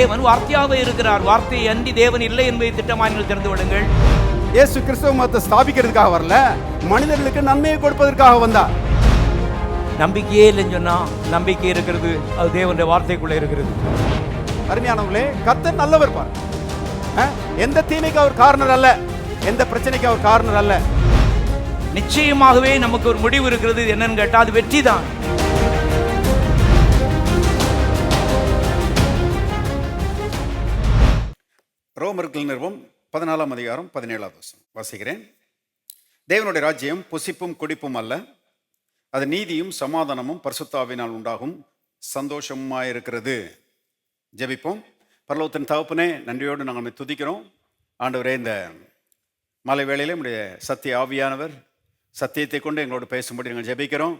தேவன் வார்த்தையாகவே இருக்கிறார். வார்த்தையை அன்றி தேவன் இல்லை என்பதை திட்டமாய் நீங்கள் தெரிந்து விடுங்கள். இயேசு கிறிஸ்துவ மதத்தை ஸ்தாபிக்கிறதுக்காக வரல, மனிதர்களுக்கு நன்மையை கொடுப்பதற்காக வந்தார். நம்பிக்கையே இல்லைன்னு சொன்னா நம்பிக்கை இருக்கிறது, அது தேவனுடைய வார்த்தைக்குள்ள இருக்கிறது. அருமையானவர்களே, கர்த்தர் நல்லவர் பார். எந்த தீமைக்கு அவர் காரணர் அல்ல, எந்த பிரச்சனைக்கு அவர் காரணர் அல்ல. நிச்சயமாகவே நமக்கு ஒரு முடிவு இருக்கிறது. என்னன்னு கேட்டா அது வெற்றி தான். ரோமர்கள் நிறுவம் 14ஆம் அதிகாரம் 17ஆவது வசனம் வாசிக்கிறேன். தேவனுடைய ராஜ்யம் புசிப்பும் குடிப்பும் அல்ல, அது நீதியும் சமாதானமும் பரிசுத்த ஆவியினால் உண்டாகும் சந்தோஷமாயிருக்கிறது. ஜெபிப்போம். பரலோகத்தின் தகப்பனே, நன்றியோடு நாங்கள் துதிக்கிறோம். ஆண்டவரே, இந்த மாலை வேளையிலே உடைய சத்திய ஆவியானவர் சத்தியத்தை கொண்டு எங்களோடு பேசும்படி நாங்கள் ஜெபிக்கிறோம்.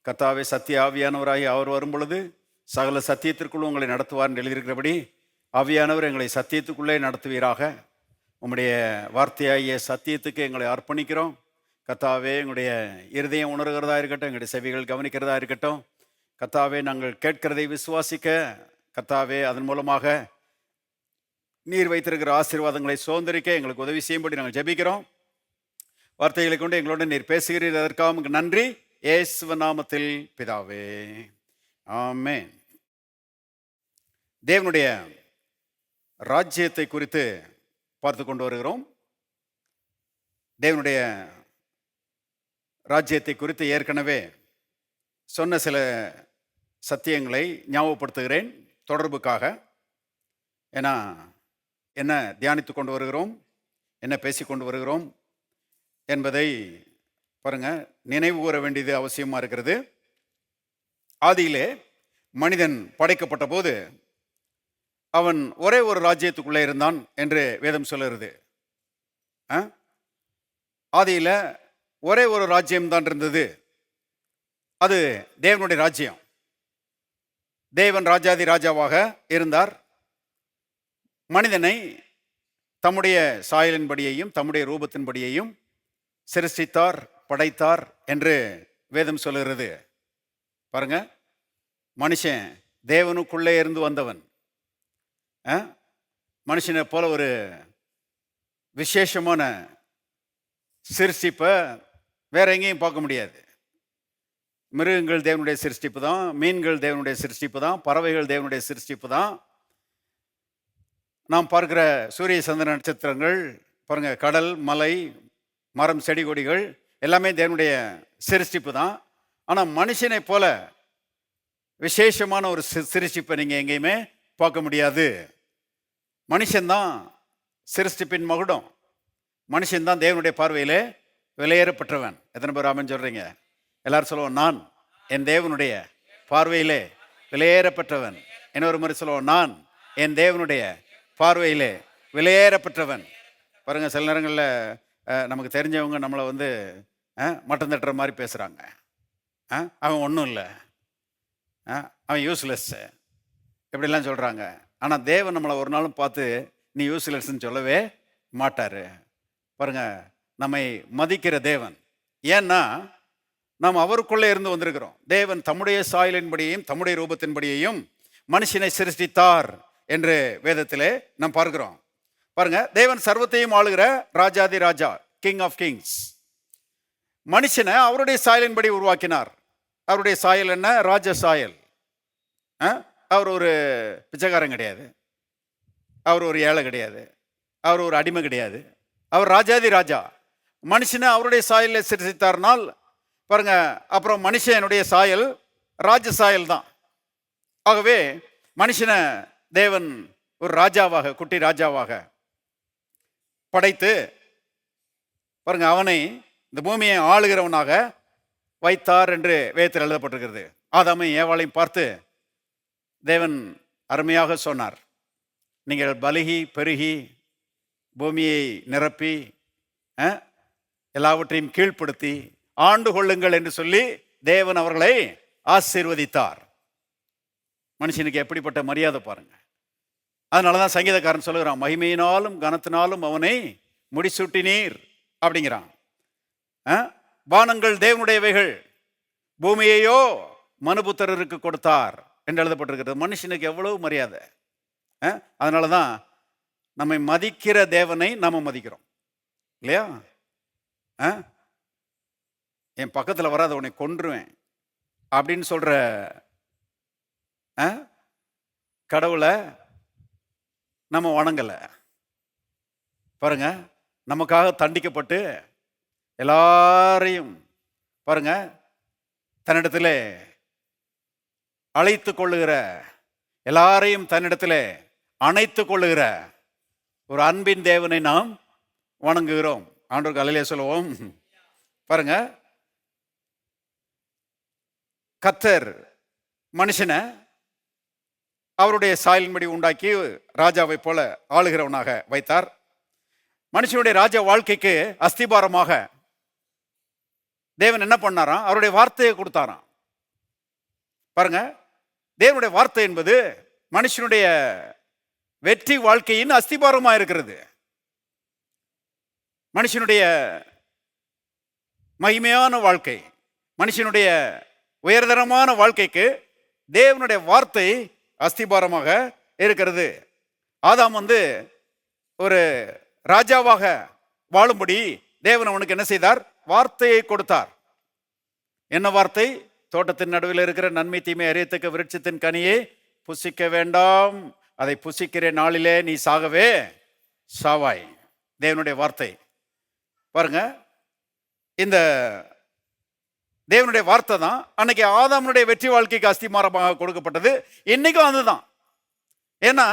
கர்த்தாவே, சத்திய ஆவியானவராகி அவர் வரும் பொழுது சகல சத்தியத்திற்குள் உங்களை நடத்துவார் என்று எழுதியிருக்கிறபடி ஆவியானவர் எங்களை சத்தியத்துக்குள்ளே நடத்துவீராக. உம்முடைய வார்த்தையாகிய சத்தியத்துக்கு எங்களை அர்ப்பணிக்கிறோம். கர்த்தாவே, எங்களுடைய இருதயம் உணர்கிறதா இருக்கட்டும், எங்களுடைய செவிகள் கவனிக்கிறதா இருக்கட்டும். கர்த்தாவே, நாங்கள் கேட்கிறதை விசுவாசிக்க, கர்த்தாவே, அதன் மூலமாக நீர் வைத்திருக்கிற ஆசீர்வாதங்களை சுதந்திரிக்க எங்களுக்கு உதவி செய்யும்படி நாங்கள் ஜெபிக்கிறோம். வார்த்தைகளை கொண்டு எங்களோட நீர் பேசுகிறீர், அதற்காக உங்களுக்கு நன்றி. இயேசுவின் நாமத்தில் பிதாவே, ஆமென். தேவனுடைய ராஜ்யத்தை குறித்து பார்த்து கொண்டு வருகிறோம். தேவனுடைய ராஜ்யத்தை குறித்து ஏற்கனவே சொன்ன சில சத்தியங்களை ஞாபகப்படுத்துகிறேன் தொடர்புக்காக. ஏன்னா என்ன தியானித்து கொண்டு வருகிறோம், என்ன பேசிக்கொண்டு வருகிறோம் என்பதை பாருங்க, நினைவு கூற வேண்டியது அவசியமாக இருக்கிறது. ஆதியிலே மனிதன் படைக்கப்பட்ட போது அவன் ஒரே ஒரு ராஜ்யத்துக்குள்ளே இருந்தான் என்று வேதம் சொல்லுகிறது. ஆதியில ஒரே ஒரு ராஜ்யம்தான் இருந்தது, அது தேவனுடைய ராஜ்யம். தேவன் ராஜாதி ராஜாவாக இருந்தார். மனிதனை தம்முடைய சாயலின்படியையும் தம்முடைய ரூபத்தின்படியையும் சிருஷ்டித்தார், படைத்தார் என்று வேதம் சொல்லுகிறது. பாருங்க, மனுஷன் தேவனுக்குள்ளே இருந்து வந்தவன். மனுஷனை போல ஒரு விசேஷமான சிருஷ்டிப்பை வேற எங்கேயும் பார்க்க முடியாது. மிருகங்கள் தேவனுடைய சிருஷ்டிப்பு தான், மீன்கள் தேவனுடைய சிருஷ்டிப்பு தான், பறவைகள் தேவனுடைய சிருஷ்டிப்பு தான். நாம் பார்க்கிற சூரிய சந்திர நட்சத்திரங்கள் பாருங்க, கடல், மலை, மரம், செடி கொடிகள் எல்லாமே தேவனுடைய சிருஷ்டிப்பு தான். ஆனால் மனுஷனை போல விசேஷமான ஒரு சிருஷ்டிப்பை நீங்கள் எங்கேயுமே பார்க்க முடியாது. மனுஷன்தான் சிருஷ்டிப்பின் மகுடம். மனுஷன்தான் தேவனுடைய பார்வையிலே விலையேறப்பட்டவன். எத்தனை பேர் ஆமென் சொல்றீங்க? எல்லாரும் சொல்லுவோம், நான் என் தேவனுடைய பார்வையிலே விலையேறப்பட்டவன். இன்னொரு முறை சொல்லுவோம், நான் என் தேவனுடைய பார்வையிலே விலையேறப்பட்டவன். பாருங்க, சில நேரங்களில் நமக்கு தெரிஞ்சவங்க நம்மளை வந்து மட்டம் தட்டுற மாதிரி பேசுகிறாங்க. அவன் ஒன்றும் இல்லை, அவன் யூஸ்லெஸ், இப்படிலாம் சொல்கிறாங்க. ஆனால் தேவன் நம்மளை ஒரு நாளும் பார்த்து நீ யூஸ்லெஸ்ன்னு சொல்லவே மாட்டார். பாருங்க, நம்மை மதிக்கிற தேவன். ஏன்னா நாம் அவருக்குள்ளே இருந்து வந்திருக்கிறோம். தேவன் தம்முடைய சாயலின்படியையும் தம்முடைய ரூபத்தின்படியையும் மனுஷனை சிருஷ்டித்தார் என்று வேதத்திலே நாம் பார்க்கிறோம். பாருங்க, தேவன் சர்வத்தையும் ஆளுகிற ராஜாதி ராஜா, கிங் ஆஃப் கிங்ஸ். மனுஷனை அவருடைய சாயலின்படி உருவாக்கினார். அவருடைய சாயல் என்ன? ராஜ சாயல். அவர் ஒரு பிச்சைக்காரன் கிடையாது, அவர் ஒரு ஏழை கிடையாது, அவர் ஒரு அடிமை கிடையாது, அவர் ராஜாதி ராஜா. மனுஷனை அவருடைய சாயலில் சிருஷ்டித்தார்னால் பாருங்க, அப்புறம் மனுஷனுடைய சாயல் ராஜ சாயல் தான். ஆகவே மனுஷனை தேவன் ஒரு ராஜாவாக, குட்டி ராஜாவாக படைத்து பாருங்க, அவனை இந்த பூமியை ஆளுகிறவனாக வைத்தார் என்று வேதத்தில் எழுதப்பட்டிருக்கிறது. ஆதாமையும் ஏவாளையும் பார்த்து தேவன் அருமையாக சொன்னார், நீங்கள் பலுகி பெருகி பூமியை நிரப்பி எல்லாவற்றையும் கீழ்ப்படுத்தி ஆண்டு கொள்ளுங்கள் என்று சொல்லி தேவன் அவர்களை ஆசீர்வதித்தார். மனுஷனுக்கு எப்படிப்பட்ட மரியாதை பாருங்க. அதனாலதான் சங்கீதக்காரன் சொல்லுகிறான், மகிமையினாலும் கனத்தினாலும் அவனை முடிசூட்டினீர் அப்படிங்கிறான். வானங்கள் தேவனுடையவைகள், பூமியையோ மனுபுத்திரருக்கு கொடுத்தார் என்று எழுதப்பட்டிருக்கிறது. மனுஷனுக்கு எவ்வளவு மரியாதை. அதனால தான் நம்மை மதிக்கிற தேவனை நம்ம மதிக்கிறோம் இல்லையா? என் பக்கத்தில் வராத உன்னை கொன்றுவேன் அப்படின்னு சொல்ற கடவுளை நம்ம வணங்கலை. பாருங்க, நமக்காக தண்டிக்கப்பட்டு எல்லாரையும் பாருங்க தன்னிடத்தில் அழைத்து கொள்ளுகிற, எல்லாரையும் தன்னிடத்தில் அணைத்து கொள்ளுகிற ஒரு அன்பின் தேவனை நாம் வணங்குகிறோம். ஆண்டவருக்கு அல்லேலூயா சொல்லுவோம். பாருங்க, கர்த்தர் மனுஷனை அவருடைய சாயலின்படி உண்டாக்கி ராஜாவை போல ஆளுகிறவனாக வைத்தார். மனுஷனுடைய ராஜா வாழ்க்கைக்கு அஸ்திபாரமாக தேவன் என்ன பண்ணாராம்? அவருடைய வார்த்தையை கொடுத்தாராம். பாருங்க, தேவனுடைய வார்த்தை என்பது மனுஷனுடைய வெற்றி வாழ்க்கையின் அஸ்திபாரமா இருக்கிறது. மனுஷனுடைய மகிமையான வாழ்க்கை, மனுஷனுடைய உயர்தரமான வாழ்க்கைக்கு தேவனுடைய வார்த்தை அஸ்திபாரமாக இருக்கிறது. ஆதாம் ஒரு ராஜாவாக வாழும்படி தேவன் அவனுக்கு என்ன செய்தார்? வார்த்தையை கொடுத்தார். என்ன வார்த்தை? தோட்டத்தின் நடுவில் இருக்கிற நன்மை தீமை அறியத்தக்க விருட்சத்தின் கனியை புசிக்க வேண்டாம், அதை புசிக்கிற நாளிலே நீ சாகவே சாவாய். தேவனுடைய வார்த்தை. பாருங்க, இந்த தேவனுடைய வார்த்தை தான் அன்னைக்கு ஆதாமுடைய வெற்றி வாழ்க்கைக்கு அஸ்திபாரமாக கொடுக்கப்பட்டது. இன்னைக்கும் அதுதான். ஏன்னா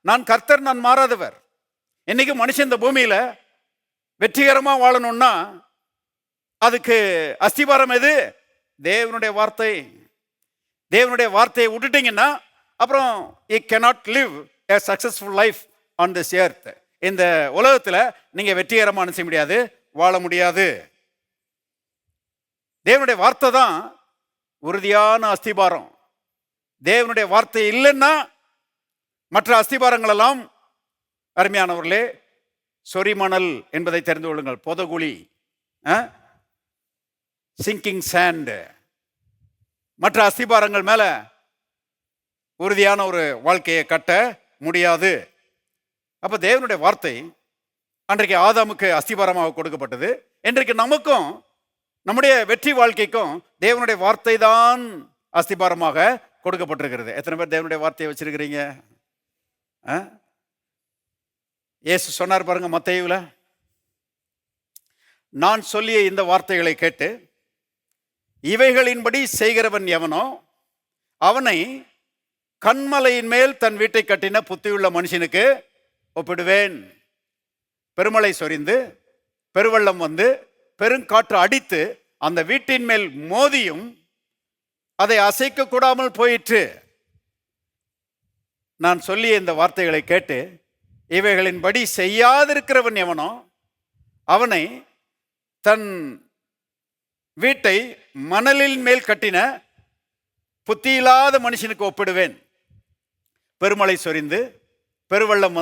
நான் கர்த்தர், நான் மாறாதவர். இன்னைக்கு மனுஷன் இந்த பூமியில வெற்றிகரமா வாழணும்னா அதுக்கு அஸ்திபாரம் எது? தேவனுடைய வார்த்தை. தேவனுடைய வார்த்தையை விட்டுட்டீங்கன்னா அப்புறம் you cannot live a successful life on this earth. இந்த உலகத்துல நீங்க வெற்றிகரமா செய்ய முடியாது, வாழ முடியாது. தேவனுடைய வார்த்தை தான் உறுதியான அஸ்திபாரம். தேவனுடைய வார்த்தை இல்லைன்னா மற்ற அஸ்திபாரங்கள் எல்லாம், அருமையானவர்களே, சொரிமணல் என்பதை தெரிந்து கொள்ளுங்கள். பொதகுழி, சிங்கிங் சாண்ட், மற்ற அஸ்திபாரங்கள் மேல உறுதியான ஒரு வாழ்க்கையை கட்ட முடியாது. அப்ப தேவனுடைய வார்த்தை அன்றைக்கு ஆதாமுக்கு அஸ்திபாரமாக கொடுக்கப்பட்டது. இன்றைக்கு நமக்கும் நம்முடைய வெற்றி வாழ்க்கைக்கும் தேவனுடைய வார்த்தை தான் அஸ்திபாரமாக கொடுக்கப்பட்டிருக்கிறது. எத்தனை பேர் தேவனுடைய வார்த்தையை வச்சிருக்கிறீங்க? இயேசு சொன்னார் பாருங்க மத்தேயுல, நான் சொல்லிய இந்த வார்த்தைகளை கேட்டு இவைகளின்படி செய்கிறவன் எவனோ அவனை கன்மலையின் மேல் தன் வீட்டை கட்டின புத்தியுள்ள மனுஷனுக்கு ஒப்பிடுவேன். பெருமழை சொரிந்து பெருவெள்ளம் பெருங்காற்று அடித்து அந்த வீட்டின் மேல் மோதியும் அதை அசைக்க கூடாமல் போயிற்று. நான் சொல்லிய இந்த வார்த்தைகளை கேட்டு இவைகளின்படி செய்யாதிருக்கிறவன் எவனோ அவனை தன் வீட்டை மணலின் மேல் கட்டின புத்தியில்லாத மனுஷனுக்கு ஒப்பிடுவேன். பெருமழை சொரிந்து பெருவெள்ளம்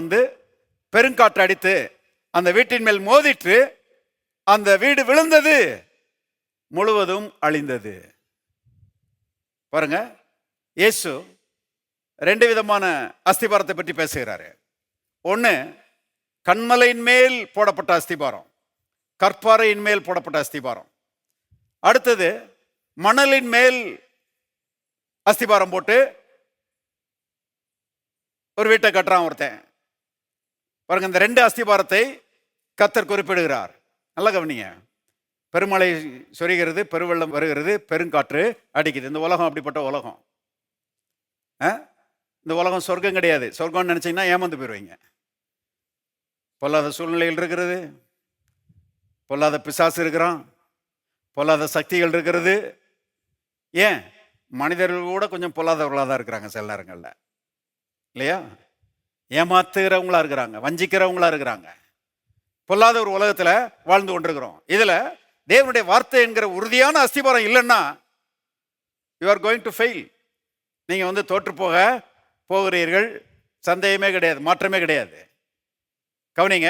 பெருங்காற்று அடித்து அந்த வீட்டின் மேல் மோதிற்று, அந்த வீடு விழுந்தது, முழுவதும் அழிந்தது. பாருங்க, இயேசு ரெண்டு விதமான அஸ்திபாரத்தை பற்றி பேசுகிறாரு. ஒன்று கன்மலையின் மேல் போடப்பட்ட அஸ்திபாரம், கற்பாறையின் மேல் போடப்பட்ட அஸ்திபாரம். அடுத்தது மணலின் மேல் அஸ்திபாரம் போட்டு ஒரு வீட்டை கட்டுறான் ஒருத்தன். பாருங்க, இந்த ரெண்டு அஸ்திபாரத்தை கர்த்தர் குறிப்பிடுகிறார். நல்லா கவனிங்க. பெருமழை சொரிகிறது, பெருவெள்ளம் வருகிறது, பெருங்காற்று அடிக்குது. இந்த உலகம் அப்படிப்பட்ட உலகம். இந்த உலகம் சொர்க்கம் கிடையாது. சொர்க்கம்னு நினைச்சீங்கன்னா ஏமாந்து போயிடுவீங்க. பொல்லாத சூழ்நிலைகள் இருக்கிறது, பொல்லாத பிசாசு இருக்கிறான், பொல்லாத சக்திகள் இருக்கிறது. ஏன் மனிதர்கள் கூட கொஞ்சம் பொல்லாதவர்களாக தான் இருக்கிறாங்க சில நேரங்களில், இல்லையா? ஏமாத்துகிறவங்களா இருக்கிறாங்க, வஞ்சிக்கிறவங்களா இருக்கிறாங்க. பொல்லாத ஒரு உலகத்தில் வாழ்ந்து கொண்டிருக்கிறோம். இதில் தேவனுடைய வார்த்தை என்கிற உறுதியான அஸ்திபாரம் இல்லைன்னா you are going to fail. நீங்கள் தோற்று போகிறீர்கள், சந்தேகமே கிடையாது, மாற்றமே கிடையாது. கவனிங்க.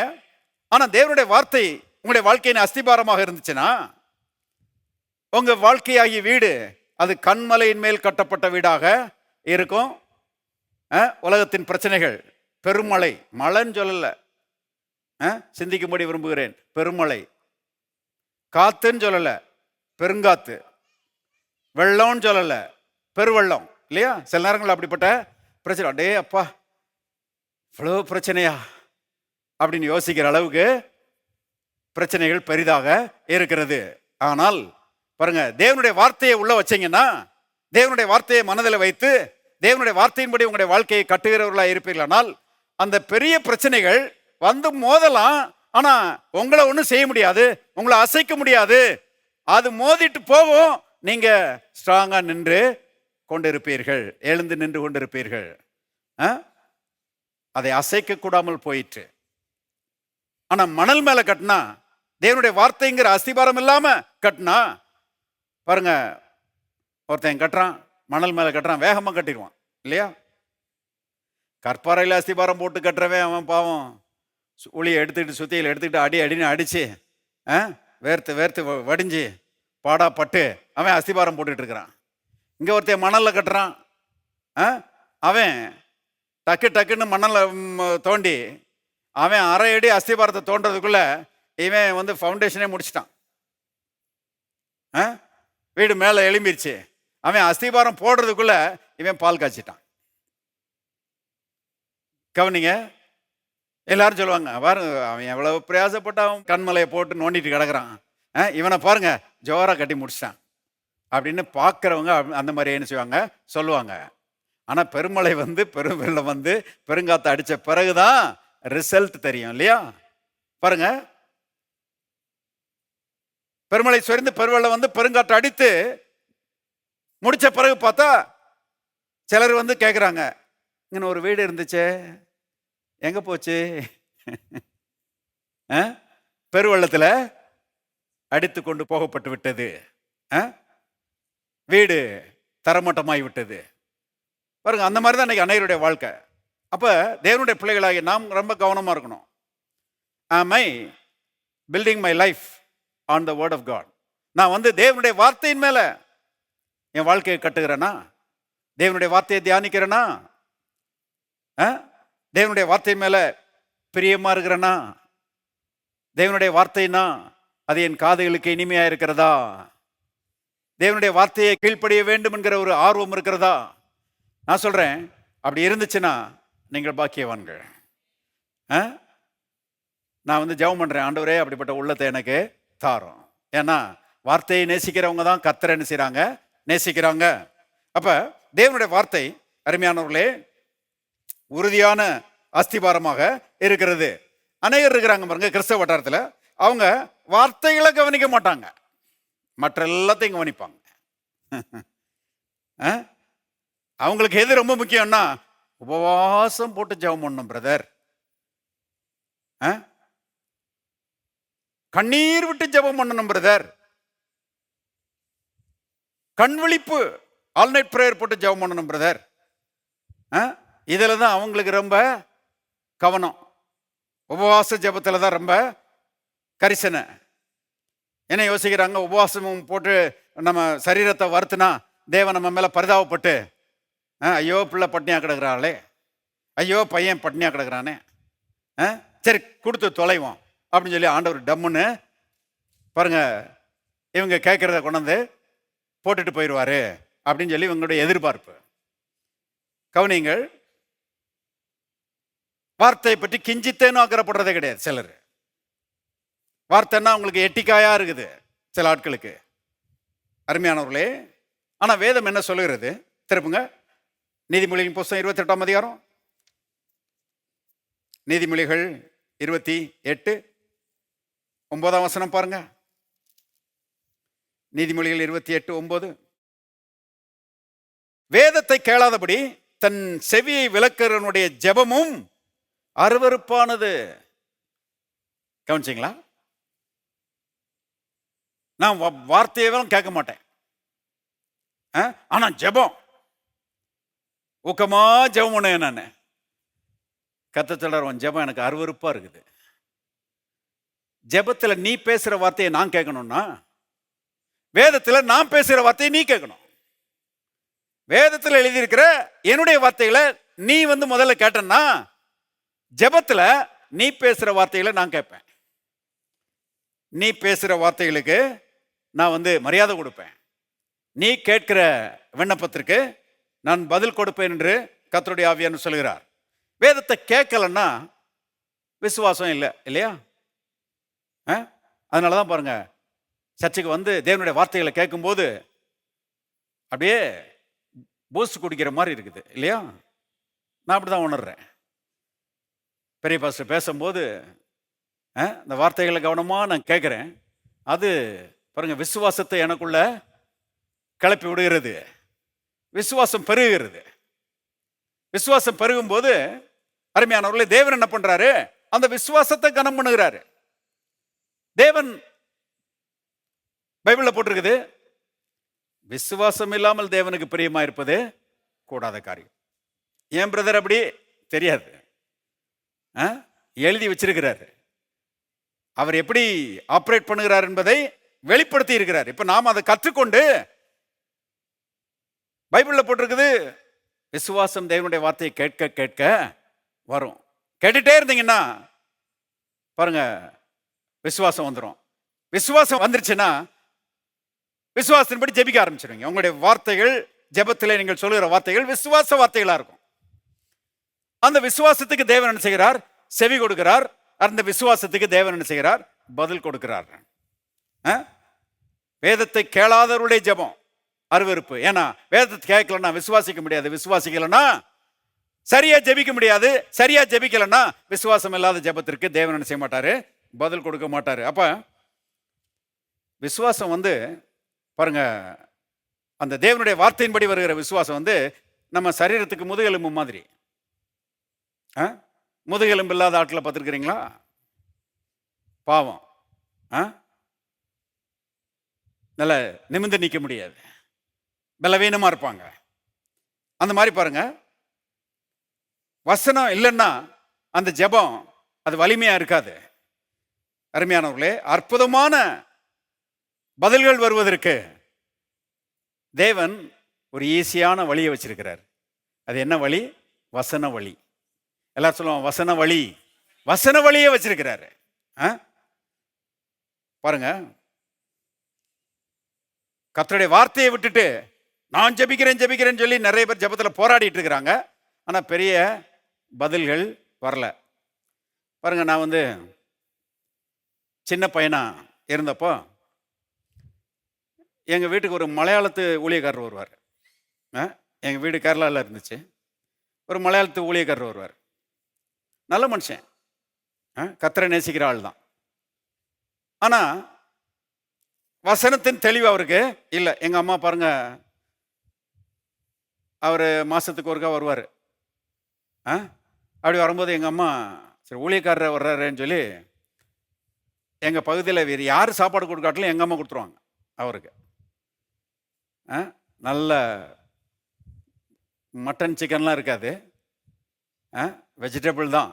ஆனால் தேவனுடைய வார்த்தை உங்களுடைய வாழ்க்கையின் அஸ்திபாரமாக இருந்துச்சுன்னா உங்க வாழ்க்கையாகிய வீடு அது கன்மலையின் மேல் கட்டப்பட்ட வீடாக இருக்கும். உலகத்தின் பிரச்சனைகள், பெருமழை, மழைன்னு சொல்லலை, சிந்திக்கும்படி விரும்புகிறேன், பெருமழை. காத்துன்னு சொல்லலை, பெருங்காத்து. வெள்ளம்னு சொல்லலை, பெருவெள்ளம். இல்லையா? சில நேரங்கள் அப்படிப்பட்ட பிரச்சனை, அடே அப்பா இவ்வளோ பிரச்சனையா அப்படின்னு யோசிக்கிற அளவுக்கு பிரச்சனைகள் பெரிதாக இருக்கிறது. ஆனால் பாருங்க, தேவனுடைய வார்த்தையை உள்ள வச்சீங்கன்னா, தேவனுடைய வார்த்தையை மனதில் வைத்து தேவனுடைய வார்த்தையின்படி உங்களுடைய வாழ்க்கையை கட்டுகிறவர்களாக இருப்பீர்களானால், அந்த பெரிய பிரச்சனைகள் வந்து மோதலாம், ஆனா உங்களை ஒன்றும் செய்ய முடியாது, உங்களை அசைக்க முடியாது. அது மோதிட்டு போகும், நீங்க ஸ்ட்ராங்கா நின்று கொண்டிருப்பீர்கள், எழுந்து நின்று கொண்டிருப்பீர்கள். அதை அசைக்க கூடாமல் போயிற்று. ஆனா மணல் மேல கட்டினா, தேவனுடைய வார்த்தைங்கிற அஸ்திபாரம் இல்லாம கட்டினா, பாருங்க, ஒருத்தன் கட்டுறான், மணல் மேல கட்டுறான், வேகமா கட்டிடுவான் இல்லையா? கற்பாறையில் அஸ்திபாரம் போட்டு கட்டுறவன் அவன் பாவம் உளியை எடுத்துக்கிட்டு சுத்தியில் எடுத்துக்கிட்டு அடின்னு அடிச்சு வேர்த்து வேர்த்து வடிஞ்சு பாடாப்பட்டு அவன் அஸ்திபாரம் போட்டுட்டு இருக்கிறான். இங்கே ஒருத்தன் மணலில் கட்டுறான், அவன் டக்குன்னு மணலில் தோண்டி அவன் அரை அடி அஸ்திபாரத்தை தோன்றதுக்குள்ள இவன் வந்து ஃபவுண்டேஷனே முடிச்சிட்டான். வீடு மேலே எழும்பிருச்சு, அவன் அஸ்திபாரம் போடுறதுக்குள்ள இவன் பால் காய்ச்சிட்டான். கவனிங்க, எல்லாரும் சொல்லுவாங்க, பாருங்க அவன் எவ்வளவு பிரயாசப்பட்டு அவன் கண்மலையை போட்டு நோண்டிட்டு கிடக்குறான், இவனை பாருங்க ஜோரா கட்டி முடிச்சிட்டான் அப்படின்னு பார்க்குறவங்க அந்த மாதிரி என்ன செய்வாங்க, சொல்லுவாங்க. ஆனால் பெருமழை வந்து பெருவெள்ளம் வந்து பெருங்காற்று அடித்த பிறகுதான் ரிசல்ட் தெரியும் இல்லையா? பாருங்க, பெருமழை சொரிந்து பெருவெள்ளம் வந்து பெருங்காற்று அடித்து முடிச்ச பிறகு பார்த்தா சிலர் வந்து கேட்குறாங்க, இங்கே ஒரு வீடு இருந்துச்சே எங்க போச்சு? பெருவெள்ளத்தில் அடித்து கொண்டு போகப்பட்டு விட்டது, வீடு தரமட்டமாகி விட்டது. பாருங்க, அந்த மாதிரி தான் இன்னைக்கு அனைவருடைய வாழ்க்கை. அப்ப தேவனுடைய பிள்ளைகளாகி நாம் ரொம்ப கவனமா இருக்கணும். am I building my life on the word of God? நான் வந்து தேவனுடைய வார்த்தையின் மேல என் வாழ்க்கையை கட்டுகிறேனா? தேவனுடைய வார்த்தையை தியானிக்கிறேனா? தேவனுடைய வார்த்தை மேல பிரியமா இருக்கிறேனா? தேவனுடைய வார்த்தைனா அது என் காதுகளுக்கு இனிமையா இருக்கிறதா? தேவனுடைய வார்த்தையை கீழ்ப்படிய வேண்டும் என்கிற ஒரு ஆர்வம் இருக்கிறதா? நான் சொல்றேன், அப்படி இருந்துச்சுன்னா நீங்கள் பாக்கியவான்கள். நான் வந்து ஜெபம் பண்றேன், ஆண்டவரே அப்படிப்பட்ட உள்ளத்தை எனக்கு தாரும். ஏன்னா வார்த்தையை நேசிக்கிறவங்க தான் கர்த்தரை என்ன செய்றாங்க, நேசிக்கிறாங்க. அப்ப தேவனுடைய வார்த்தை அருமையானவர்களே உறுதியான அஸ்திபாரமாக இருக்கிறது. அநேகர் இருக்கிறாங்க பாருங்க கிறிஸ்தவ வட்டாரத்தில், அவங்க வார்த்தைகளை கவனிக்க மாட்டாங்க, மற்ற எல்லாத்தையும் கவனிப்பாங்க. அவங்களுக்கு எது ரொம்ப முக்கியம்னா, உபவாசம் போட்டு ஜெபம் பண்ணணும் பிரதர், கண்ணீர் விட்டு ஜெபம் பண்ணணும் பிரதர், கண் விழிப்பு ஆல் நைட் பிரேயர் போட்டு ஜெபம் பண்ணணும் பிரதர். இதுல தான் அவங்களுக்கு ரொம்ப கவனம், உபவாச ஜெபத்தில் தான் ரொம்ப கரிசனை. என்ன யோசிக்கிறாங்க, உபவாசமும் போட்டு நம்ம சரீரத்தை வருத்தினா தேவன் நம்ம மேல பரிதாபப்பட்டு, ஐயோ பிள்ளை பட்னியா கிடக்குறாளே, ஐயோ பையன் பட்னியா கிடக்குறானே, சரி கொடுத்து தொலைவோம் அப்படின்னு சொல்லி ஆண்டவர் டம்முன்னு பாருங்க இவங்க கேட்கறத கொண்டாந்து போட்டுட்டு போயிடுவாரு அப்படின்னு சொல்லி இவங்களுடைய எதிர்பார்ப்பு. கவனிங்கள், வார்த்தையை பற்றி கிஞ்சித்தேன்னு ஆக்கறப்படுறதே கிடையாது. சிலர் வார்த்தைன்னா உங்களுக்கு எட்டிக்காயா இருக்குது சில ஆட்களுக்கு, அருமையானவர்களே. ஆனா வேதம் என்ன சொல்லுகிறது திருப்புங்க, நீதிமொழிகளின் புஸ்தகம் 28ஆம் அதிகாரம், நீதிமொழிகள் 28 9ஆம் வசனம் பாருங்க. நீதிமொழிகள் 28:9, வேதத்தை கேளாதபடி தன் செவியை விலக்கிறவனுடைய ஜெபமும் அருவருப்பானது. கவனிச்சிங்களா? நான் வார்த்தையெல்லாம் கேட்க மாட்டேன், ஆனா ஜெபம் ஊக்கமா ஜெபம் பண்ண நான் கத்தச்சொல்றவன் ஜெபம் எனக்கு அருவருப்பா இருக்குது. ஜெபத்துல நீ பேசுற வார்த்தையை நான் கேட்கணும்னா, வேதத்துல நான் பேசுற வார்த்தையை நீ கேட்கணும். வேதத்தில் எழுதியிருக்கிற என்னுடைய வார்த்தைகளை நீ முதல்ல கேட்டன்னா, ஜெபத்துல நீ பேசுற வார்த்தைகளை நான் கேட்பேன். நீ பேசுற வார்த்தைகளுக்கு நான் மரியாதை கொடுப்பேன். நீ கேட்கிற விண்ணப்பத்திற்கு நான் பதில் கொடுப்பேன் என்று கர்த்தருடைய ஆவியானவர் சொல்கிறார். வேதத்தை கேட்கலன்னா விசுவாசம் இல்லை, இல்லையா? அதனாலதான் பாருங்க, சர்ச்சுக்கு தேவனுடைய வார்த்தைகளை கேட்கும்போது அப்படியே பூஸ்ட் குடிக்கிற மாதிரி இருக்குது, இல்லையா? நான் அப்படிதான் உணர்றேன். பெரிய பாஸ்டர் பேசும்போது இந்த வார்த்தைகளை கவனமா நான் கேட்கிறேன். அது பாருங்க, விசுவாசத்தை எனக்குள்ள கிளப்பி விடுகிறது. விசுவாசம் பெருகுகிறது. விசுவாசம் பெருகும் போது அருமையானவர்களே, தேவன் என்ன பண்றாரு? அந்த விசுவாசத்தை கனம் பண்ணுகிறாரு. தேவன் பைபிள்ல போட்டிருக்குது, விசுவாசம் இல்லாமல் தேவனுக்கு பிரியமா இருப்பது கூடாத காரியம். ஏன் பிரதர் அப்படி? தெரியாது, எழுதி வச்சிருக்கிறாரு. அவர் எப்படி ஆப்ரேட் பண்ணுகிறார் என்பதை வெளிப்படுத்தி இருக்கிறார். இப்ப நாம் அதை கற்றுக்கொண்டு, பைபிள்ல போட்டிருக்குது, விசுவாசம் தேவனுடைய வார்த்தையை கேட்க கேட்க வரும். கேட்டுட்டே இருந்தீங்கன்னா பாருங்க, விசுவாசம் வந்துடும். விசுவாசம் வந்துருச்சுன்னா விசுவாசத்தின்படி ஜெபிக்க ஆரம்பிச்சிருவீங்க. உங்களுடைய வார்த்தைகள், ஜெபத்திலே நீங்கள் சொல்லுகிற வார்த்தைகள் விசுவாச வார்த்தைகளா இருக்கும். அந்த விசுவாசத்துக்கு தேவன் என்ன செய்கிறார்? செவி கொடுக்கிறார். அந்த விசுவாசத்துக்கு தேவன் என்ன செய்கிறார்? பதில் கொடுக்கிறார். வேதத்தை கேளாதவருடைய ஜெபம் அருவருப்பு. ஏன்னா வேதத்தை கேட்கலன்னா விசுவாசிக்க முடியாது. விசுவாசிக்கலன்னா சரியா ஜெபிக்க முடியாது. சரியா ஜெபிக்கலன்னா விசுவாசம் இல்லாத ஜெபத்திற்கு தேவன் என்ன செய்ய மாட்டாரு? பதில் கொடுக்க மாட்டாரு. அப்ப விசுவாசம் பாருங்க, அந்த தேவனுடைய வார்த்தையின்படி வருகிற விசுவாசம் நம்ம சரீரத்துக்கு முதுகெலும்பு மாதிரி. முதுகெலும்பு இல்லாத ஆட்களை பார்த்துருக்கிறீங்களா? பாவம், நல்ல நிமிர்ந்து நிற்க முடியாது, பலவீனமா இருப்பாங்க. அந்த மாதிரி பாருங்க, வசனம் இல்லைன்னா அந்த ஜெபம் அது வலிமையா இருக்காது. அருமையானவர்களே, அற்புதமான பதில்கள் வருவதற்கு தேவன் ஒரு ஈஸியான வழியை வச்சிருக்கிறார். அது என்ன வழி? வசன வழி. எல்லாரும் சொல்லுவோம், வசன வழி. வசன வழியை வச்சிருக்கிறாரு. பாருங்க, கர்த்தருடைய வார்த்தையை விட்டுட்டு நான் ஜெபிக்கிறேன்னு சொல்லி நிறைய பேர் ஜெபத்தில் போராடிட்டு இருக்கிறாங்க. ஆனா பெரிய பதில்கள் வரல. பாருங்க, நான் சின்ன பையனா இருந்தப்போ எங்க வீட்டுக்கு ஒரு மலையாளத்து ஊழியக்காரர் வருவார். எங்க வீடு கேரளாவில் இருந்துச்சு. ஒரு மலையாளத்து ஊழியக்காரர் வருவார். நல்ல மனுஷன், கர்த்தரை நேசிக்கிற ஆள் தான். ஆனா வசனத்தின் தெளிவு அவருக்கு இல்லை. எங்க அம்மா பாருங்க, அவர் மாசத்துக்கு ஒருக்கா வருவார். அப்படி வரும்போது எங்க அம்மா, சரி ஊழியக்காரர் வர்றாருன்னு சொல்லி எங்க பகுதியில் வேறு யார் சாப்பாடு கொடுக்காட்டிலும் எங்க அம்மா கொடுத்துருவாங்க அவருக்கு. நல்ல மட்டன் சிக்கன்லாம் இருக்காது, வெஜிடபிள் தான்.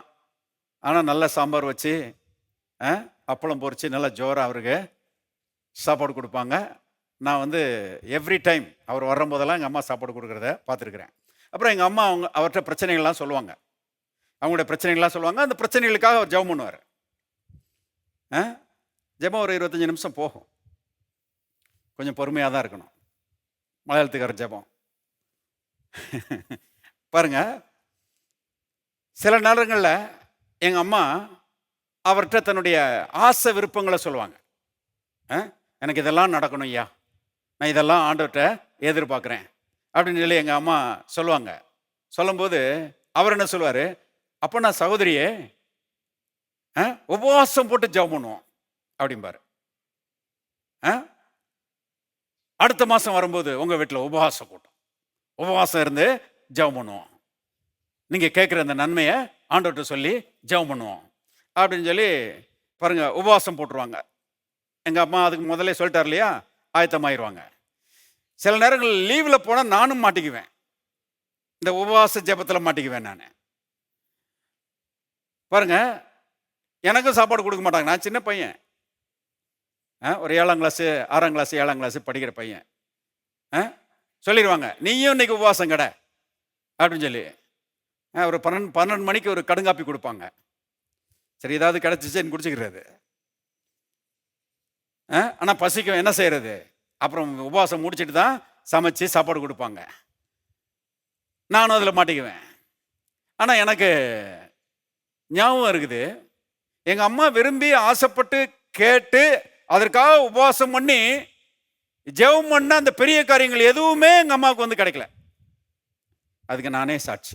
ஆனால் நல்ல சாம்பார் வச்சு அப்பளம் பொரிச்சு நல்லா ஜோராக அவருக்கு சாப்பாடு கொடுப்பாங்க. நான் எவ்ரி டைம் அவர் வரும்போதெல்லாம் எங்கள் அம்மா சாப்பாடு கொடுக்குறத பார்த்துருக்குறேன். அப்புறம் எங்கள் அம்மா அவர்கிட்ட பிரச்சனைகள்லாம் சொல்லுவாங்க. அவங்களுடைய பிரச்சனைகள்லாம் சொல்லுவாங்க. அந்த பிரச்சனைகளுக்காக அவர் ஜெபம் பண்ணுவார். ஜெபம் ஒரு 25 நிமிஷம் போகும். கொஞ்சம் பொறுமையாக தான் இருக்கணும். மலையாளத்துக்கார ஜெபம் பாருங்க, சில நேரங்களில் எங்கள் அம்மா அவர்கிட்ட தன்னுடைய ஆசை விருப்பங்களை சொல்லுவாங்க. எனக்கு இதெல்லாம் நடக்கணும் ஐயா, நான் இதெல்லாம் ஆண்டவர்கிட்ட எதிர்பார்க்குறேன் அப்படின்னு சொல்லி எங்கள் அம்மா சொல்லுவாங்க. சொல்லும்போது அவர் என்ன சொல்லுவார்? அப்போ நான் சகோதரியே உபவாசம் போட்டு ஜெபம் பண்ணுவோம் அப்படிம்பாரு. அடுத்த மாதம் வரும்போது உங்கள் வீட்டில் உபவாசம் கூட்டம், உபவாசம் இருந்து ஜெபம் பண்ணுவோம், நீங்கள் கேட்குற அந்த நன்மையை ஆண்டவர்கிட்ட சொல்லி ஜெபம் பண்ணுவோம் அப்படின்னு சொல்லி பாருங்க உபவாசம் போட்டுருவாங்க. எங்கள் அம்மா அதுக்கு முதல்ல சொல்லிட்டார் இல்லையா, ஆயத்தமாயிருவாங்க. சில நேரங்கள் லீவில் போனால் நானும் மாட்டிக்குவேன், இந்த உபவாச ஜெபத்தில் மாட்டிக்குவேன் நான். பாருங்க, எனக்கும் சாப்பாடு கொடுக்க மாட்டாங்க. நான் சின்ன பையன், ஒரு 7ஆம் கிளாஸு 6ஆம் கிளாஸு 7ஆம் கிளாஸு படிக்கிற பையன். சொல்லிடுவாங்க, நீயும் இன்னைக்கு உபவாசம் கடை அப்படின்னு சொல்லி ஒரு 12 மணிக்கு ஒரு கடுங்காப்பி கொடுப்பாங்க. சரி, ஏதாவது கிடச்சிச்சேன்னு குடிச்சிக்கிறது. ஆனால் பசிக்கும், என்ன செய்யறது? அப்புறம் உபவாசம் முடிச்சுட்டு தான் சமைச்சு சாப்பாடு கொடுப்பாங்க. நானும் அதில் மாட்டிக்குவேன். ஆனால் எனக்கு ஞாபகம் இருக்குது, எங்கள் அம்மா விரும்பி ஆசைப்பட்டு கேட்டு அதற்காக உபவாசம் பண்ணி ஜெபம் பண்ண அந்த பெரிய காரியங்கள் எதுவுமே எங்கள் அம்மாவுக்கு வந்து கிடைக்கல. அதுக்கு நானே சாட்சி.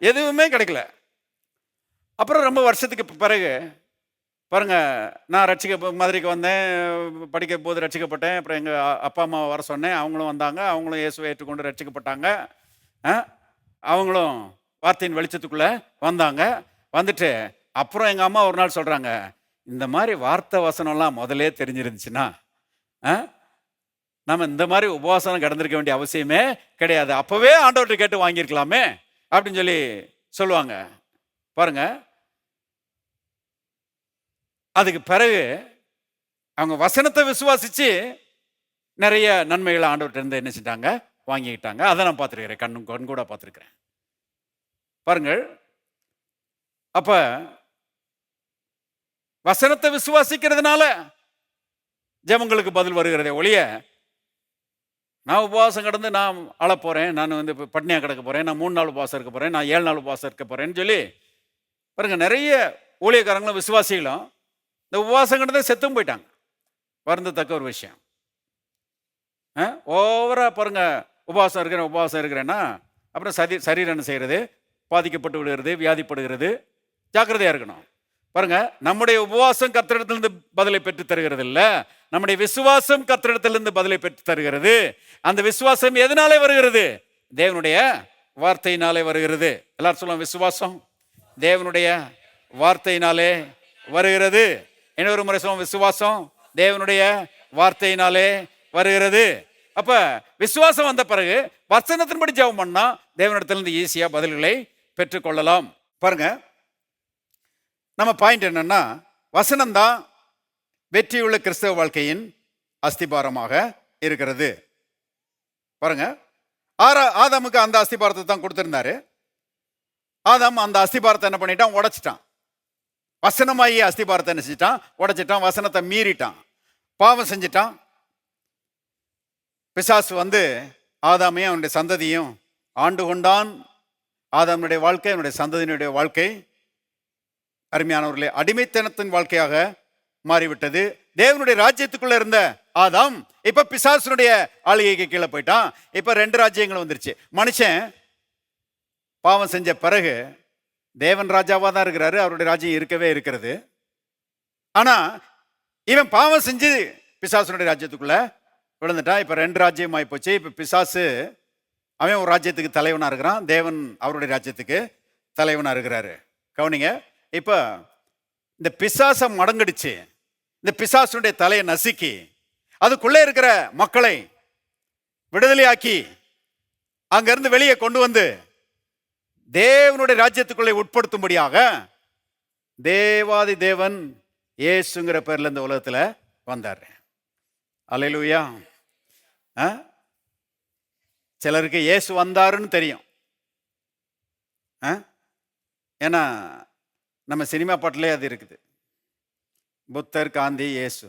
எதுவுமே கிடைக்கல. அப்புறம் ரொம்ப வருஷத்துக்கு பிறகு பாருங்க, நான் மதுரைக்கு வந்தேன், படிக்க போது ரட்சிக்கப்பட்டேன். அப்புறம் எங்கள் அப்பா அம்மா வர சொன்னேன், அவங்களும் வந்தாங்க. அவங்களும் இயேசுவை ஏற்றுக்கொண்டு ரட்சிக்கப்பட்டாங்க. அவங்களும் வார்த்தையின் வெளிச்சத்துக்குள்ளே வந்தாங்க. வந்துட்டு அப்புறம் எங்கள் அம்மா ஒரு நாள் சொல்கிறாங்க, இந்த மாதிரி வார்த்தை வசனம்லாம் முதலே தெரிஞ்சிருந்துச்சுன்னா நம்ம இந்த மாதிரி உபவாசம் கடந்திருக்க வேண்டிய அவசியமே கிடையாது, அப்போவே ஆண்டவர்கிட்ட கேட்டு வாங்கியிருக்கலாமே அப்படின்னு சொல்லி சொல்லுவாங்க. பாருங்க, அதுக்கு பிறகு அவங்க வசனத்தை விசுவாசிச்சு நிறைய நன்மைகளை ஆண்டவர்கிட்ட இருந்து என்ன செஞ்சாங்க, வாங்கிக்கிட்டாங்க. அதை நான் பார்த்துருக்கிறேன், கண் கூட பார்த்துருக்கிறேன். பாருங்கள், அப்ப வசனத்தை விசுவாசிக்கிறதுனால ஜெபங்களுக்கு பதில் வருகிறதே ஒழிய, நான் உபவாசம் கடந்து நான் அழ போறேன், நான் வந்து பட்னியாக கிடக்க போறேன், நான் 3 நாள் உபவாசம் இருக்க போறேன், நான் 7 நாள் உபவாசம் இருக்க போறேன்னு சொல்லி பாருங்க, நிறைய ஊழியக்காரங்களும் விசுவாசிகளும் இந்த உபவாசம் கடந்து செத்தும் போயிட்டாங்க. வருந்தத்தக்க ஒரு விஷயம். ஓவரா பாருங்க, உபவாசம் இருக்கிறேன்னா அப்புறம் சரீரம் என்ன செய்யறது, பாதிக்கப்பட்டு விடுகிறது, வியாதிப்படுகிறது. ஜாக்கிரதையா இருக்கணும். பாருங்க, நம்முடைய உபவாசம் கர்த்தரிடத்திலிருந்து பதிலை பெற்று தருகிறது இல்ல, நம்முடைய விசுவாசம் கர்த்தரிடத்திலிருந்து பதிலை பெற்று தருகிறது. அந்த விசுவாசம் எதனாலே வருகிறது? தேவனுடைய வார்த்தையினாலே வருகிறது. எல்லாரும் சொல்லுவோம், விசுவாசம் தேவனுடைய வார்த்தையினாலே வருகிறது. இன்னொரு முறை சொல்லுவோம், விசுவாசம் தேவனுடைய வார்த்தையினாலே வருகிறது. அப்ப விசுவாசம் வந்த பிறகு வசனத்தின்படி ஜெபம் பண்ணா தேவனிடத்திலிருந்து ஈஸியா பதில்களை பெற்றுக்கொள்ளலாம். பாருங்க, நம்ம பாயிண்ட் என்னன்னா, வசனம் தான் வெற்றியுள்ள கிறிஸ்தவ வாழ்க்கையின் அஸ்திபாரமாக இருக்கிறது. பாருங்க, ஆதாமுக்கு அந்த அஸ்திபாரத்தை தான் கொடுத்திருந்தாரு. ஆதாம் அந்த அஸ்திபாரத்தை என்ன பண்ணிட்டான், உடைச்சிட்டான். வசனமாயி அஸ்திபாரத்தை என்ன செஞ்சிட்டான், உடைச்சிட்டான். வசனத்தை மீறிட்டான், பாவம் செஞ்சிட்டான். பிசாசு வந்து ஆதாமையும் அவனுடைய சந்ததியும் ஆண்டு கொண்டான். ஆதாமுடைய வாழ்க்கை, அவனுடைய சந்ததியினுடைய வாழ்க்கை அருமையானவர்களே அடிமைத்தனத்தின் வாழ்க்கையாக மாறிவிட்டது. தேவனுடைய ராஜ்யத்துக்குள்ள இருந்த ஆதாம் இப்ப பிசாசுனுடைய ஆளுகைக்கு கீழே போயிட்டான். இப்ப 2 ராஜ்யங்கள் வந்துருச்சு. மனுஷன் பாவம் செஞ்ச பிறகு தேவன் ராஜாவா தான் இருக்கிறாரு, அவருடைய ராஜ்யம் இருக்கவே இருக்கிறது. ஆனா இவன் பாவம் செஞ்சு பிசாசுனுடைய ராஜ்யத்துக்குள்ள விழுந்துட்டான். இப்ப 2 ராஜ்யம் ஆகி போச்சு. இப்ப பிசாசு அவன் ஒரு ராஜ்யத்துக்கு தலைவனா இருக்கிறான், தேவன் அவருடைய ராஜ்யத்துக்கு தலைவனா இருக்கிறாரு. கவனிங்க, இப்ப இந்த பிசாசம் மடங்கடிச்சு, இந்த பிசாசுடைய தலையை நசுக்கி அதுக்குள்ளே இருக்கிற மக்களை விடுதலையாக்கி அங்கிருந்து வெளியே கொண்டு வந்து தேவனுடைய ராஜ்யத்துக்குள்ளே உட்படுத்தும்படியாக தேவாதி தேவன் இயேசுங்கிற பேர்ல இந்த உலகத்துல வந்தார். அல்லேலூயா. சிலருக்கு இயேசு வந்தாருன்னு தெரியும். ஏன்னா நம்ம சினிமா பாட்டிலே அது இருக்குது, புத்தர் காந்தி இயேசு.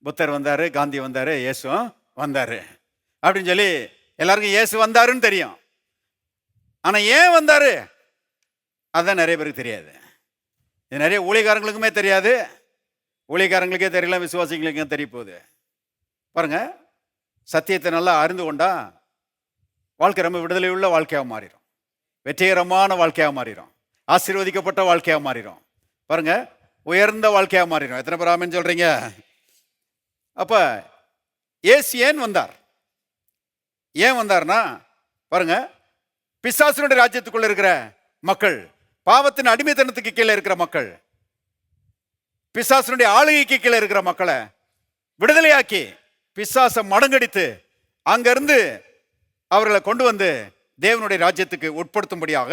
புத்தர் வந்தாரு, காந்தி வந்தாரு, இயேசும் வந்தாரு அப்படின்னு சொல்லி எல்லாருக்கும் இயேசு வந்தாருன்னு தெரியும். ஆனா ஏன் வந்தாரு அதான் நிறைய பேருக்கு தெரியாது. இது நிறைய ஊழியக்காரங்களுக்குமே தெரியாது, ஊழியக்காரங்களுக்கே தெரியல, விசுவாசிகளுக்கும் தெரிய போகுது. பாருங்க, சத்தியத்தை நல்லா அறிந்து கொண்டா வாழ்க்கை ரொம்ப விடுதலை உள்ள வாழ்க்கையாக மாறிடும், வெற்றிகரமான வாழ்க்கையாக மாறிடும், ஆசீர்வதிக்கப்பட்ட வாழ்க்கையாக மாறிடும். பாருங்க, உயர்ந்த வாழ்க்கையாக மாறிடும். எத்தனை பேர் ஆமென் சொல்றீங்க? அப்ப இயேசு ஏன் வந்தார்? ஏன் வந்தார்னா பாருங்க, பிசாசுனுடைய ராஜ்யத்துக்குள்ள இருக்கிற மக்கள், பாவத்தின் அடிமைத்தனத்துக்கு கீழே இருக்கிற மக்கள், பிசாசுனுடைய ஆளுகைக்கு கீழே இருக்கிற மக்களை விடுதலையாக்கி பிசாசை மடங்கடித்து அங்கிருந்து அவர்களை கொண்டு வந்து தேவனுடைய ராஜ்யத்துக்கு உட்படுத்தும்படியாக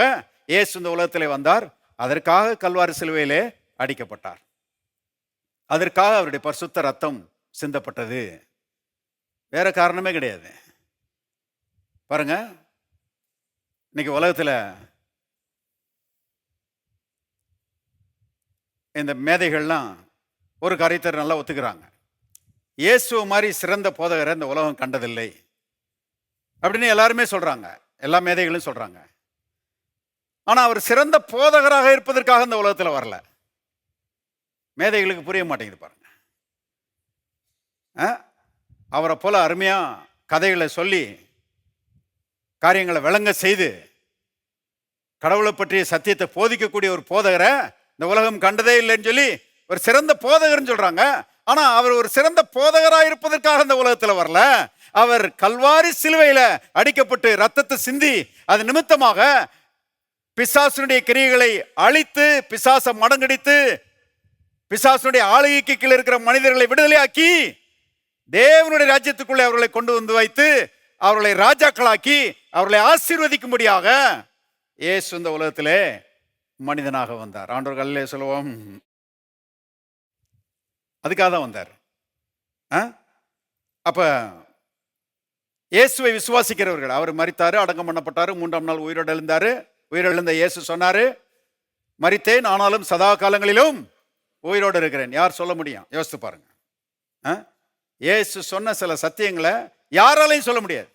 இயேசு இந்த உலகத்திலே வந்தார். அதற்காக கல்வாரி சிலுவையிலே அடிக்கப்பட்டார். அதற்காக அவருடைய பரிசுத்த ரத்தம் சிந்தப்பட்டது. வேற காரணமே கிடையாது. பாருங்க, இன்னைக்கு உலகத்தில் இந்த மேதைகள்லாம் ஒரு காரியத்தை நல்லா ஒத்துக்கிறாங்க. இயேசு மாதிரி சிறந்த போதகரை இந்த உலகம் கண்டதில்லை அப்படின்னு எல்லாருமே சொல்றாங்க, எல்லா மேதைகளும் சொல்றாங்க. ஆனா அவர் சிறந்த போதகராக இருப்பதற்காக இந்த உலகத்தில் வரல. மேதைகளுக்கு புரிய மாட்டேங்குது பாருங்க. அவரை போல அருமையா கதைகளை சொல்லி காரியங்களை விளங்க செய்து கடவுளை பற்றிய சத்தியத்தை போதிக்கக்கூடிய ஒரு போதகரை இந்த உலகம் கண்டதே இல்லைன்னு சொல்லி ஒரு சிறந்த போதகர்னு சொல்றாங்க. ஆனா அவர் ஒரு சிறந்த போதகராக இருப்பதற்காக இந்த உலகத்தில் வரல. அவர் கல்வாரி சிலுவையில அடிக்கப்பட்டு ரத்தத்தை சிந்தி அது நிமித்தமாக பிசாசுடைய கிரியைகளை அழித்து பிசாசை மடங்கடித்து பிசாசுடைய ஆளுகைக்கு கீழே இருக்கிற மனிதர்களை விடுதலையாக்கி தேவனுடைய ராஜ்யத்துக்குள்ளே அவர்களை கொண்டு வந்து வைத்து அவர்களை ராஜாக்களாக்கி அவர்களை ஆசீர்வதிக்கும்படியாக இயேசு இந்த உலகத்திலே மனிதனாக வந்தார். ஆண்டவர் கல்லே சொல்லுவோம், அதுக்காக தான் வந்தார். அப்ப இயேசுவை விசுவாசிக்கிறவர்கள், அவர் மரித்தாரு, அடக்கம் பண்ணப்பட்டாரு, 3ஆம் நாள் உயிரோடு எழுந்தாரு. உயிரெழுந்த இயேசு சொன்னாரு, மரித்தேன் ஆனாலும் சதா காலங்களிலும் உயிரோடு இருக்கிறேன். யார் சொல்ல முடியும்? யோசித்து பாருங்க. இயேசு சொன்ன சில சத்தியங்களை யாராலையும் சொல்ல முடியாது.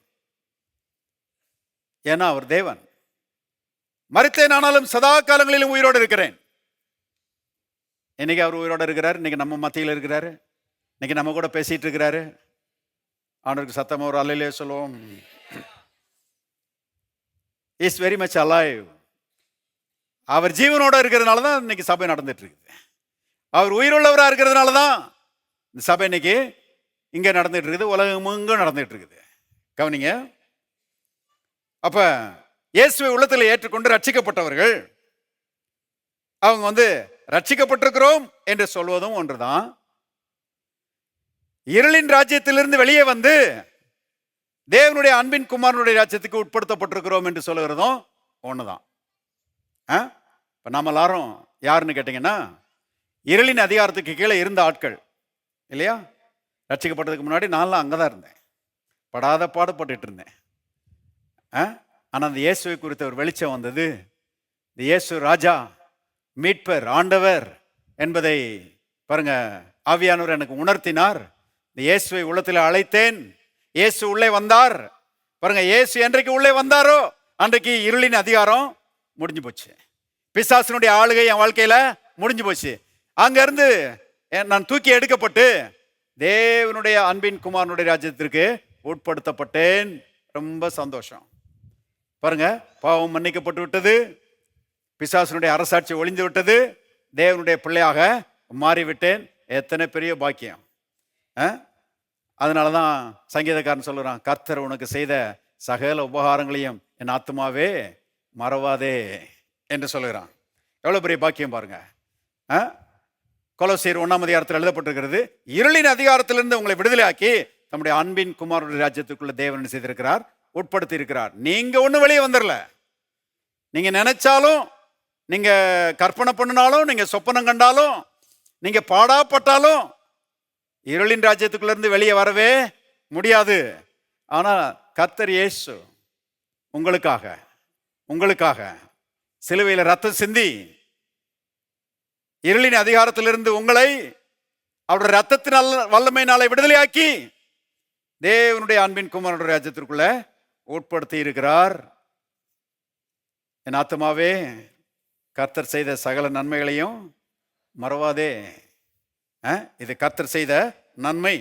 ஏன்னா அவர் தேவன். மரித்தேன் ஆனாலும் சதா காலங்களிலும் உயிரோடு இருக்கிறேன். இன்னைக்கு அவர் உயிரோடு இருக்கிறார். இன்னைக்கு நம்ம மத்தியில் இருக்கிறாரு. இன்னைக்கு நம்ம கூட பேசிட்டு இருக்கிறாரு. ஆண்டவருக்கு சத்தமா ஒரு அல்லேலூயா சொல்லுவோம். Is very much alive. அவர் ஜீவனோட இருக்கிறதுனால தான் இன்னைக்கு சபை நடந்துட்டு இருக்குது. அவர் உயிருள்ளவராக இருக்கிறதுனால தான் இந்த சபை இன்னைக்கு இங்கே நடந்துட்டு இருக்குது, உலகம் எங்கும் நடந்துட்டு இருக்குது. கவனிங்க. அப்ப இயேசுவை உள்ளத்தில் ஏற்றுக்கொண்டு ரட்சிக்கப்பட்டவர்கள் அவங்க ரட்சிக்கப்பட்டிருக்கிறோம் என்று சொல்வதும் ஒன்றுதான். இருளின் ராஜ்யத்திலிருந்து வெளியே வந்து தேவனுடைய அன்பின் குமாரனுடைய ராஜ்யத்துக்கு உட்படுத்தப்பட்டிருக்கிறோம் என்று சொல்லுகிறதும் ஒண்ணுதான். இப்ப நம்ம எல்லாரும் யாருன்னு கேட்டீங்கன்னா இருளின் அதிகாரத்துக்கு கீழே இருந்த ஆட்கள் இல்லையா? ரட்சிக்கப்பட்டதுக்கு முன்னாடி நான்லாம் அங்கதான் இருந்தேன், படாத பாடுபட்டு இருந்தேன். ஆனா அந்த இயேசுவை குறித்த ஒரு வெளிச்சம் வந்தது. இந்த இயேசு ராஜா, மீட்பர், ஆண்டவர் என்பதை பாருங்க ஆவியானவர் எனக்கு உணர்த்தினார். இந்த இயேசுவை உள்ளத்தில் அழைத்தேன். இயேசு உள்ளே வந்தார். பாருங்க, இயேசு என்றைக்கு உள்ளே வந்தாரோ அன்றைக்கு இருளின் அதிகாரம் முடிஞ்சு போச்சு. பிசாசினுடைய ஆளுகை என் வாழ்க்கையில முடிஞ்சு போச்சு. அங்க இருந்து நான் தூக்கி எடுக்கப்பட்டு தேவனுடைய அன்பின் குமாரனுடைய ராஜ்யத்திற்கு உட்படுத்தப்பட்டேன். ரொம்ப சந்தோஷம். பாருங்க, பாவம் மன்னிக்கப்பட்டு விட்டது, பிசாசினுடைய அரசாட்சி ஒளிந்து விட்டது, தேவனுடைய பிள்ளையாக மாறிவிட்டேன். எத்தனை பெரிய பாக்கியம்! அதனாலதான் சங்கீதக்காரன் சொல்லுறான், கர்த்தர் உனக்கு செய்த சகல உபகாரங்களையும் என் ஆத்துமாவே மறவாதே என்று சொல்லுகிறான். எவ்வளவு பெரிய பாக்கியம் பாருங்க. கொலோசியர் 1ஆம் அதிகாரத்தில் எழுதப்பட்டிருக்கிறது, இருளின் அதிகாரத்திலிருந்து உங்களை விடுதலையாக்கி நம்முடைய அன்பின் குமாரனுடைய ராஜ்யத்துக்குள்ள தேவன் செய்திருக்கிறார், உட்படுத்தி இருக்கிறார். நீங்க ஒண்ணு வெளியே வந்துடல. நீங்க நினைச்சாலும், நீங்க கற்பனை பண்ணினாலும், நீங்க சொப்பனம் கண்டாலும், நீங்க பாடாப்பட்டாலும் இருளின் ராஜ்யத்துக்குள்ள இருந்து வெளியே வரவே முடியாது. ஆனா கர்த்தர் இயேசு உங்களுக்காக சிலுவையில ரத்தம் சிந்தி இருளின் அதிகாரத்திலிருந்து உங்களை அவருடைய ரத்தத்தின் வல்லமையினாலே விடுதலையாக்கி தேவனுடைய அன்பின் குமாரனுடைய ராஜ்யத்திற்குள்ள உட்படுத்தி இருக்கிறார். என் ஆத்துமாவே கர்த்தர் செய்த சகல நன்மைகளையும் மறவாதே. இது கர்த்தர் செய்த நன்மை.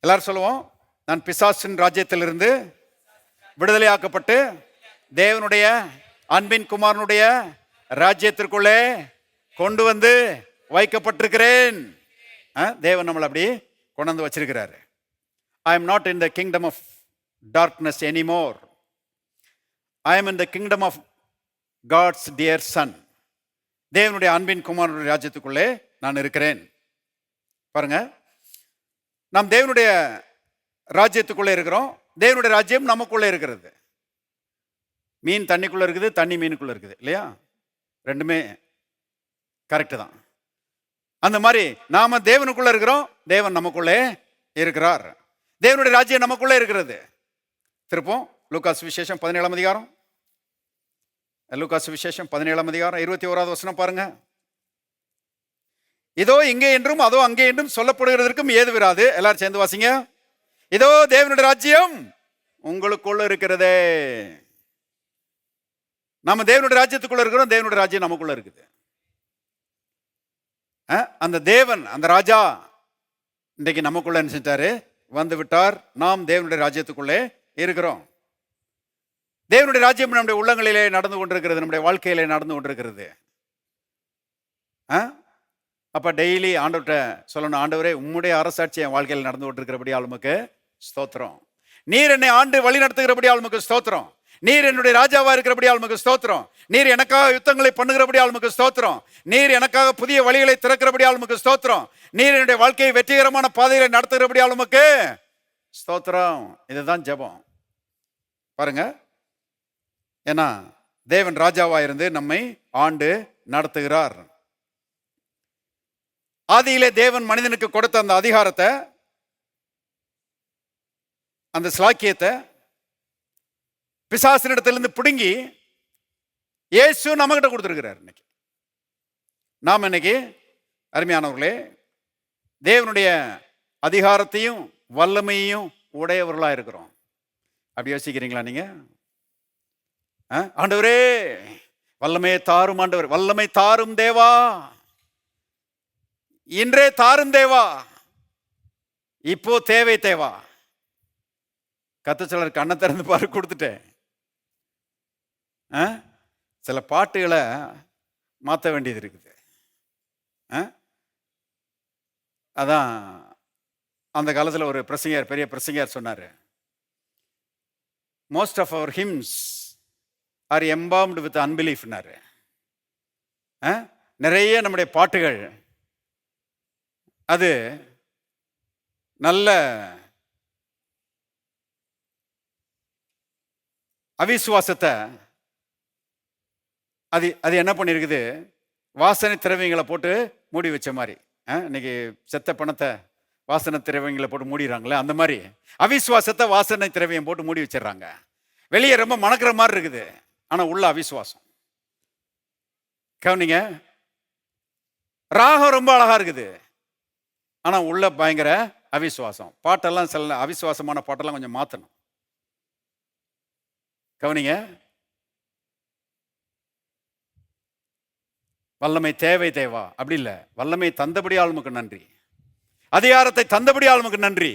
எல்லாரும் சொல்லுவோம், நான் பிசாசின் ராஜ்யத்திலிருந்து விடுதலையாக்கப்பட்டு தேவனுடைய அன்பின் குமாரனுடைய ராஜ்யத்திற்குள்ளே கொண்டு வந்து வைக்கப்பட்டிருக்கிறேன். தேவன் நம்மளை அப்படி கொண்டு வந்து வச்சிருக்கிறாரு. I am not in the kingdom of darkness anymore. I am in the kingdom of God's dear son. தேவனுடைய அன்பின் குமாரனுடைய ராஜ்யத்துக்குள்ளே நான் இருக்கிறேன். பாருங்க, நாம் தேவனுடைய ராஜ்யத்துக்குள்ளே இருக்கிறோம். தேவனுடைய ராஜ்யம் நமக்குள்ளே இருக்கிறது. மீன் தண்ணிக்குள்ள இருக்குது, தண்ணி மீனுக்குள்ள இருக்குது இல்லையா? ரெண்டுமே கரெக்டு தான். அந்த மாதிரி நாம தேவனுக்குள்ள இருக்கிறோம், தேவன் நமக்குள்ளே இருக்கிறார். தேவனுடைய ராஜ்யம் நமக்குள்ளே இருக்கிறது. திருப்போம் லூக்காஸ் விசேஷம் 17ஆம் அதிகாரம், லூக்காஸ் விசேஷம் 17ஆம் அதிகாரம் 21வது வசனம் பாருங்க. இதோ இங்கே என்றும் அதோ அங்கே என்றும் சொல்லப்படுகிறதற்கும் ஏது விராது. எல்லாரும் சேர்ந்து வாசிங்க. இதோ தேவனுடைய ராஜ்யம் உங்களுக்குள்ள இருக்கிறதே. நம்ம தேவனுடைய ராஜ்யத்துக்குள்ள இருக்கிறோம், தேவனுடைய ராஜ்யம் நமக்குள்ள இருக்குது. அந்த தேவன், அந்த ராஜா இன்றைக்கு நமக்குள்ள என்ன செஞ்சாரு? வந்து விட்டார். நாம் தேவனுடைய ராஜ்யத்துக்குள்ளே இருக்கிறோம். தேவனுடைய ராஜ்யம் நம்முடைய உள்ளங்களிலே நடந்து கொண்டிருக்கிறது, நம்முடைய வாழ்க்கையிலே நடந்து கொண்டிருக்கிறது. அப்ப டெய்லி ஆண்டவர்கிட்ட சொல்லணும், ஆண்டவரே உம்முடைய அரசாட்சி என் வாழ்க்கையில் நடந்து கொண்டிருக்கிறபடி ஆளுமுக்கு ஸ்தோத்திரம். நீர் என்னை ஆண்டு வழி நடத்துகிறபடி ஆளுமுக்கு ஸ்தோத்திரம். நீர் என்னுடைய ராஜாவா இருக்கிறபடி ஆளுமுக்கு ஸ்தோத்திரம். நீர் எனக்காக யுத்தங்களை பண்ணுகிறபடி ஆளுமுக்கு ஸ்தோத்திரம். நீர் எனக்காக புதிய வழிகளை திறக்கிறபடி ஆளுமுக்கு ஸ்தோத்திரம். நீர் என்னுடைய வாழ்க்கையை வெற்றிகரமான பாதைகளை நடத்துகிறபடி ஆளுமுக்கு ஸ்தோத்திரம். இதுதான் ஜெபம். பாருங்க, ஏன்னா தேவன் ராஜாவா இருந்து நம்மை ஆண்டு நடத்துகிறார். ஆதியிலே தேவன் மனிதனுக்கு கொடுத்த அந்த அதிகாரத்தை, அந்த ஸ்லாக்கியத்தை பிசாசினிடத்திலிருந்து பிடுங்கி இயேசு நம்மகிட்ட கொடுத்திருக்கிறார். இன்னைக்கு நாம் இன்னைக்கு அருமையானவர்களே தேவனுடைய அதிகாரத்தையும் வல்லமையையும் உடையவர்களா இருக்கிறோம். அப்படி யோசிக்கிறீங்களா நீங்க? ஆண்டவரே வல்லமையை தாரும், ஆண்டவர் வல்லமை தாரும் தேவா, இன்றே தாரும் தேவா, இப்போ தேவை தேவா. கத்தச்சலர் கண்ணை திறந்து பாரு கொடுத்துட்டேன். சில பாட்டுகளை மாற்ற வேண்டியது இருக்குது. அதான் அந்த காலத்தில் ஒரு பிரசங்கர், பெரிய பிரசங்கர் சொன்னார், most of our hymns are embalmed with அன்பிலீஃப்னாரு. நிறைய நம்முடைய பாட்டுகள் அது நல்ல அவிசுவாசத்தை அது அது என்ன பண்ணிருக்குது? வாசனை திரவியங்களை போட்டு மூடி வச்ச மாதிரி. இன்னைக்கு செத்த பணத்தை வாசனை திரவியங்களை போட்டு மூடிடுறாங்களே, அந்த மாதிரி அவிசுவாசத்தை வாசனை திரவியம் போட்டு மூடி வச்சிடறாங்க. வெளியே ரொம்ப மணக்கிற மாதிரி இருக்குது, ஆனா உள்ள அவிசுவாசம். கவனிங்க, ராகம் ரொம்ப அழகா இருக்குது, ஆனா உள்ள பயங்கர அவிசுவாசம். பாட்டெல்லாம் சில அவிசுவாசமான பாட்டெல்லாம் கொஞ்சம் மாற்றணும். கவனிங்க, வல்லமை தேவை தேவா அப்படி இல்லை. வல்லமை தந்தபடி ஆளுமுக்கு நன்றி, அதிகாரத்தை தந்தபடி ஆளுமுக்கு நன்றி,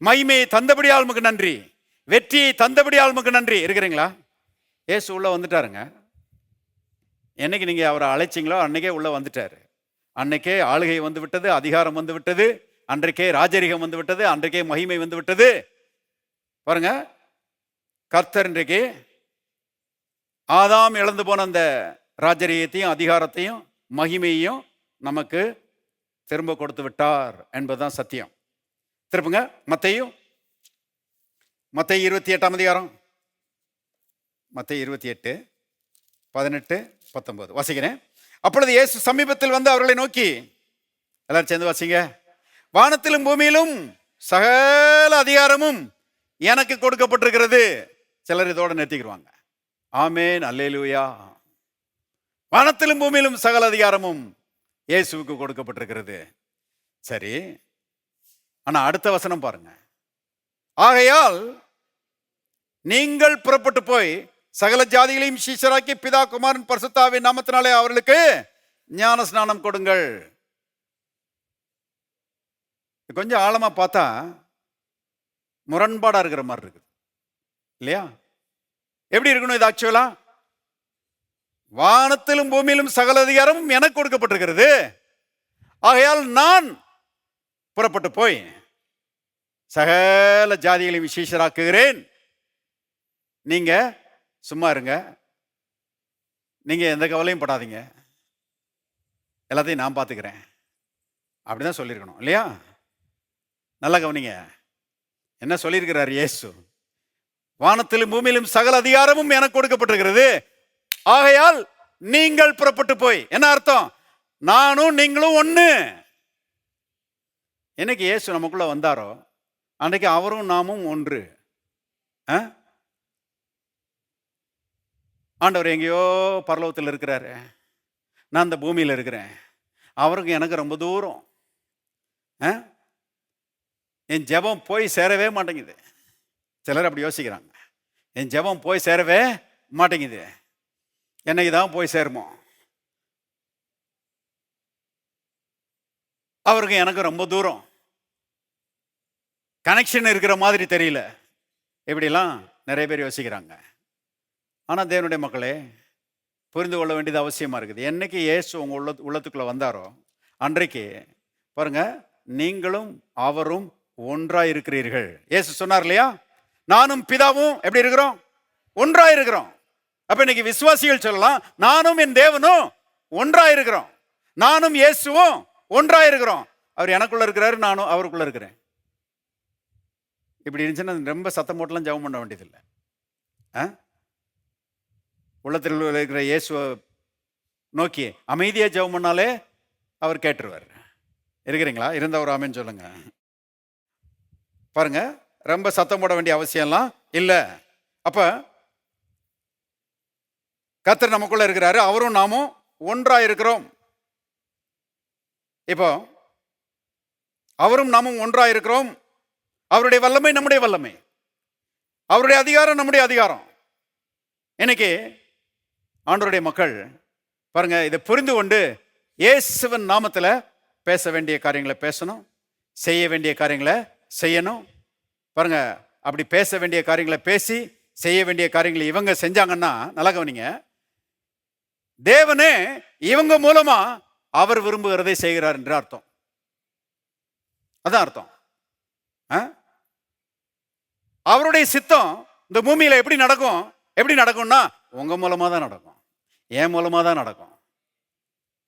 மகிமையை தந்தபடி ஆளுமுக்கு நன்றி, வெற்றியை தந்தபடி ஆளுமுக்கு நன்றி. இருக்கிறீங்களா? ஏசு உள்ள வந்துட்டாருங்க. என்னைக்கு நீங்க அவரை அழைச்சிங்களோ அன்னைக்கே உள்ள வந்துட்டாரு. அன்னைக்கே ஆளுகை வந்து விட்டது, அதிகாரம் வந்து விட்டது, அன்றைக்கே ராஜரிகம் வந்து விட்டது, அன்றைக்கே மகிமை வந்து விட்டது. பாருங்க, கர்த்தர் இன்றைக்கு ஆதாம் இழந்து போன அந்த ராஜரீகத்தையும் அதிகாரத்தையும் மகிமையையும் நமக்கு திரும்ப கொடுத்து விட்டார் என்பதுதான் சத்தியம். திருப்புங்க மத்தேயு 28ஆம் அதிகாரம், மத்தேயு 28 18 19 வாசிக்கிறேன். அப்பொழுது இயேசு சமீபத்தில் வந்து அவர்களை நோக்கி, எல்லாரும் சேர்ந்து வாசிங்க, வானத்திலும் பூமியிலும் சகல அதிகாரமும் எனக்கு கொடுக்கப்பட்டிருக்கிறது. சிலர் இதோட நிறுத்திக்கிடுவாங்க. ஆமேன், அல்லேலூயா. வானத்திலும் பூமியிலும் சகல அதிகாரமும் இயேசுவுக்கு கொடுக்கப்பட்டிருக்கிறது. சரி, ஆனா அடுத்த வசனம் பாருங்க. ஆகையால் நீங்கள் புறப்பட்டு போய் சகல ஜாதிகளையும் சீஷராக்கி பிதா குமாரன் பரிசுத்தாவின் நாமத்தினாலே அவர்களுக்கு ஞான ஸ்நானம் கொடுங்கள். கொஞ்சம் ஆழமா பார்த்தா முரண்பாடா இருக்கிற மாதிரி இருக்குது இல்லையா? எப்படி இருக்கணும் இது? ஆக்சுவலா வானத்திலும் பூமியிலும் சகல அதிகாரமும் எனக்கு கொடுக்கப்பட்டிருக்கிறது, ஆகையால் நான் புறப்பட்டு போய் சகல ஜாதிகளையும் விசேஷராக்குகிறேன். நீங்க சும்மா இருங்க, நீங்க எந்த கவலையும் படாதீங்க, எல்லாத்தையும் நான் பார்த்துக்கிறேன். அப்படிதான் சொல்லியிருக்கணும் இல்லையா? நல்லா கவனிங்க, என்ன சொல்லியிருக்கிறார் இயேசு? வானத்திலும் பூமியிலும் சகல அதிகாரமும் எனக்கு கொடுக்கப்பட்டிருக்கிறது, ஆகையால் நீங்கள் புறப்பட்டு போய். என்ன அர்த்தம்? நானும் நீங்களும் ஒண்ணு. என்னைக்கு இயேசு நமக்குள்ள வந்தாரோ அன்றைக்கு அவரும் நாமும் ஒன்று. ஆண்டவர் எங்கேயோ பரலோகத்தில் இருக்கிறாரு, நான் இந்த பூமியில் இருக்கிறேன். அவருக்கு எனக்கு ரொம்ப தூரம். என் ஜெபம் போய் சேரவே மாட்டேங்குது. சிலர் அப்படி யோசிக்கிறாங்க, என் ஜெபம் போய் சேரவே மாட்டேங்குது, என்னைக்கு தான் போய் சேருமோ. அவருக்கு எனக்கு ரொம்ப தூரம், கனெக்ஷன் இருக்கிற மாதிரி தெரியல. இப்படிலாம் நிறைய பேர் யோசிக்கிறாங்க. ஆனால் தேவனுடைய மக்களே, புரிந்து கொள்ள வேண்டியது அவசியமாக இருக்குது. என்னைக்கு இயேசு உங்கள் உள்ளத்துக்குள்ளே வந்தாரோ அன்றைக்கு பாருங்க, நீங்களும் அவரும் ஒன்றாக இருக்கிறீர்கள். இயேசு சொன்னார் இல்லையா, நானும் பிதாவும் எப்படி இருக்கிறோம்? ஒன்றாக இருக்கிறோம். அப்போ இன்னைக்கு விசுவாசிகள் சொல்லலாம், நானும் என் தேவனும் ஒன்றாக இருக்கிறோம், நானும் இயேசுவும் ஒன்றாக இருக்கிறோம். அவர் எனக்குள்ள இருக்கிறாரு, நானும் அவருக்குள்ள இருக்கிறேன். இப்படி இருந்துச்சுன்னா ரொம்ப சத்தம் போட்டெல்லாம் ஜெபம் பண்ண வேண்டியதில்லை. உள்ளத்தில் இருக்கிற இயேசுவை நோக்கி அமைதியாக ஜெபம் பண்ணாலே அவர் கேட்டுருவார். இருக்கிறீங்களா? இருந்த ஒரு ஆமென் சொல்லுங்க. பாருங்க, ரொம்ப சத்தம் போட வேண்டிய அவசியம்லாம் இல்லை. அப்ப கர்த்தர் நமக்குள்ள இருக்கிறாரு, அவரும் நாமும் ஒன்றா இருக்கிறோம். இப்போ அவரும் நாமும் ஒன்றா இருக்கிறோம். அவருடைய வல்லமை நம்முடைய வல்லமை, அவருடைய அதிகாரம் நம்முடைய அதிகாரம். இன்னைக்கு ஆண்டவருடைய மக்கள் பாருங்க, இதை புரிந்து கொண்டு இயேசுவின் நாமத்தில் பேச வேண்டிய காரியங்களை பேசணும், செய்ய வேண்டிய காரியங்களை செய்யணும். பாருங்க, அப்படி பேச வேண்டிய காரியங்களை பேசி செய்ய வேண்டிய காரியங்களை இவங்க செஞ்சாங்கன்னா, நல்லா கவனிங்க, தேவனே இவங்க மூலமா அவர் விரும்புகிறதை செய்கிறார் என்று அர்த்தம். அதான் அர்த்தம். அவருடைய சித்தம் இந்த பூமியில எப்படி நடக்கும்? எப்படி நடக்கும்னா உங்க மூலமா தான் நடக்கும், என் மூலமா தான் நடக்கும்.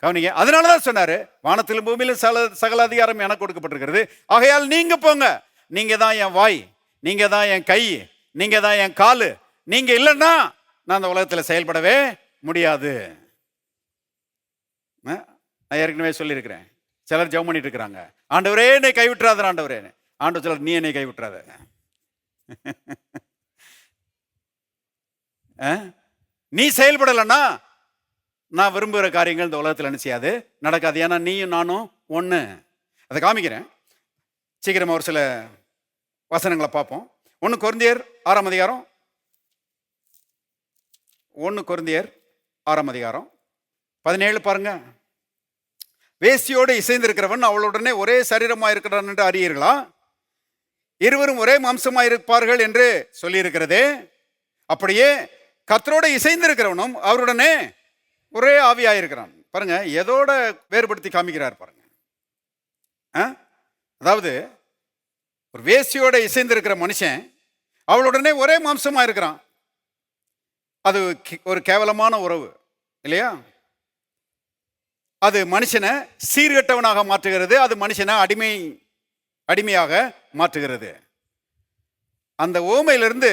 கவனிங்க, அதனாலதான் சொன்னாரு, வானத்திலும் பூமியிலும் சகல அதிகாரம் எனக்கு கொடுக்கப்பட்டிருக்கிறது, ஆகையால் நீங்க போங்க, நீங்க தான் என் வாய், நீங்க தான் என் கை, நீங்க தான் என் காலு, நீங்க இல்லைன்னா நான் அந்த உலகத்தில் செயல்படவே முடியாது. நான் ஏற்கனவே சொல்லியிருக்கிறேன், சிலர் ஜெபம் பண்ணிட்டு இருக்கிறாங்க, ஆண்டவரே என்னை கைவிட்டுறாத, ஆண்டவரே. ஆண்டவர் சிலர், நீ என்னை கைவிட்டுறாத. நீ செயல்படலைன்னா நான் விரும்புகிற காரியங்கள் இந்த உலகத்தில் என்ன செய்யாது, நடக்காது. ஏன்னா நீயும் நானும் ஒன்று. அதை காமிக்கிறேன் சீக்கிரமா, ஒரு சில வசனங்களை பார்ப்போம். 1 கொரிந்தியர் 6ஆம் அதிகாரம், 1 கொரிந்தியர் 6ஆம் அதிகாரம் 17 பாருங்க. வேசியோடு இசைந்திருக்கிறவன் அவளுடனே ஒரே சரீரமாக இருக்கிறான் என்று அறியீர்களா? இருவரும் ஒரே மாம்சமாக இருப்பார்கள் என்று சொல்லியிருக்கிறதே, அப்படியே கர்த்தரோடு இசைந்திருக்கிறவனும் அவருடனே ஒரே ஆவியாயிருக்கிறான். பாருங்க, எதோட வேறுபடுத்தி காமிக்கிறார் பாருங்க. அதாவது ஒரு வேசியோட இசைந்திருக்கிற மனுஷன் அவளுடனே ஒரே மாம்சமா இருக்கிறான். அது ஒரு கேவலமான உறவு இல்லையா? அது மனுஷனை சீர்கெட்டவனாக மாற்றுகிறது, அது மனுஷனை அடிமையாக மாற்றுகிறது. அந்த ஓமையிலிருந்து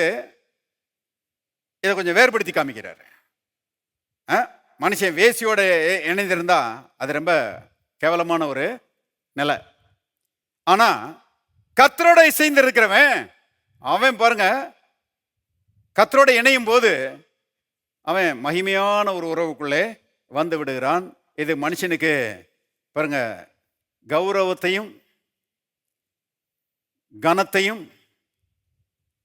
இதை கொஞ்சம் வேறுபடுத்தி காமிக்கிறார். மனுஷன் வேசியோட இணைந்திருந்தா அது ரொம்ப கேவலமான ஒரு நிலை. ஆனா கர்த்தரோட இசைந்து இருக்கிறவன் அவன் பாருங்க, கர்த்தரோட இணையும் போது அவன் மகிமையான ஒரு உறவுக்குள்ளே வந்து விடுகிறான். இது மனுஷனுக்கு பாருங்க கௌரவத்தையும் கனத்தையும்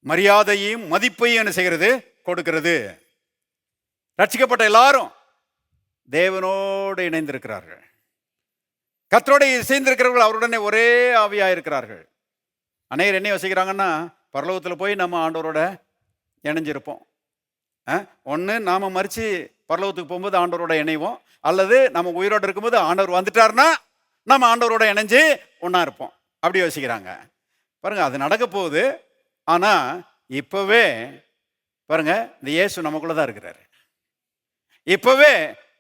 மரியாதையும் மதிப்பையும் என்ன செய்கிறது, கொடுக்கிறது. ரட்சிக்கப்பட்ட எல்லாரும் தேவனோடு இணைந்திருக்கிறார்கள். கர்த்தரோடு இசைந்திருக்கிறவர்கள் அவருடனே ஒரே ஆவியா இருக்கிறார்கள். அநேகர் என்ன யோசிக்கிறாங்கன்னா, பரலோகத்தில் போய் நம்ம ஆண்டவரோட இணைஞ்சிருப்போம். ஒன்று நாம மறித்து பரலோகத்துக்கு போகும்போது ஆண்டவரோட இணைவோம், அல்லது நம்ம உயிரோடு இருக்கும்போது ஆண்டவர் வந்துட்டார்னா நம்ம ஆண்டவரோட இணைஞ்சு ஒன்றா இருப்போம். அப்படி யோசிக்கிறாங்க. பாருங்க, அது நடக்க போகுது. ஆனால் இப்போவே பாருங்க, இந்த இயேசு நமக்குள்ள தான் இருக்கிறாரு. இப்போவே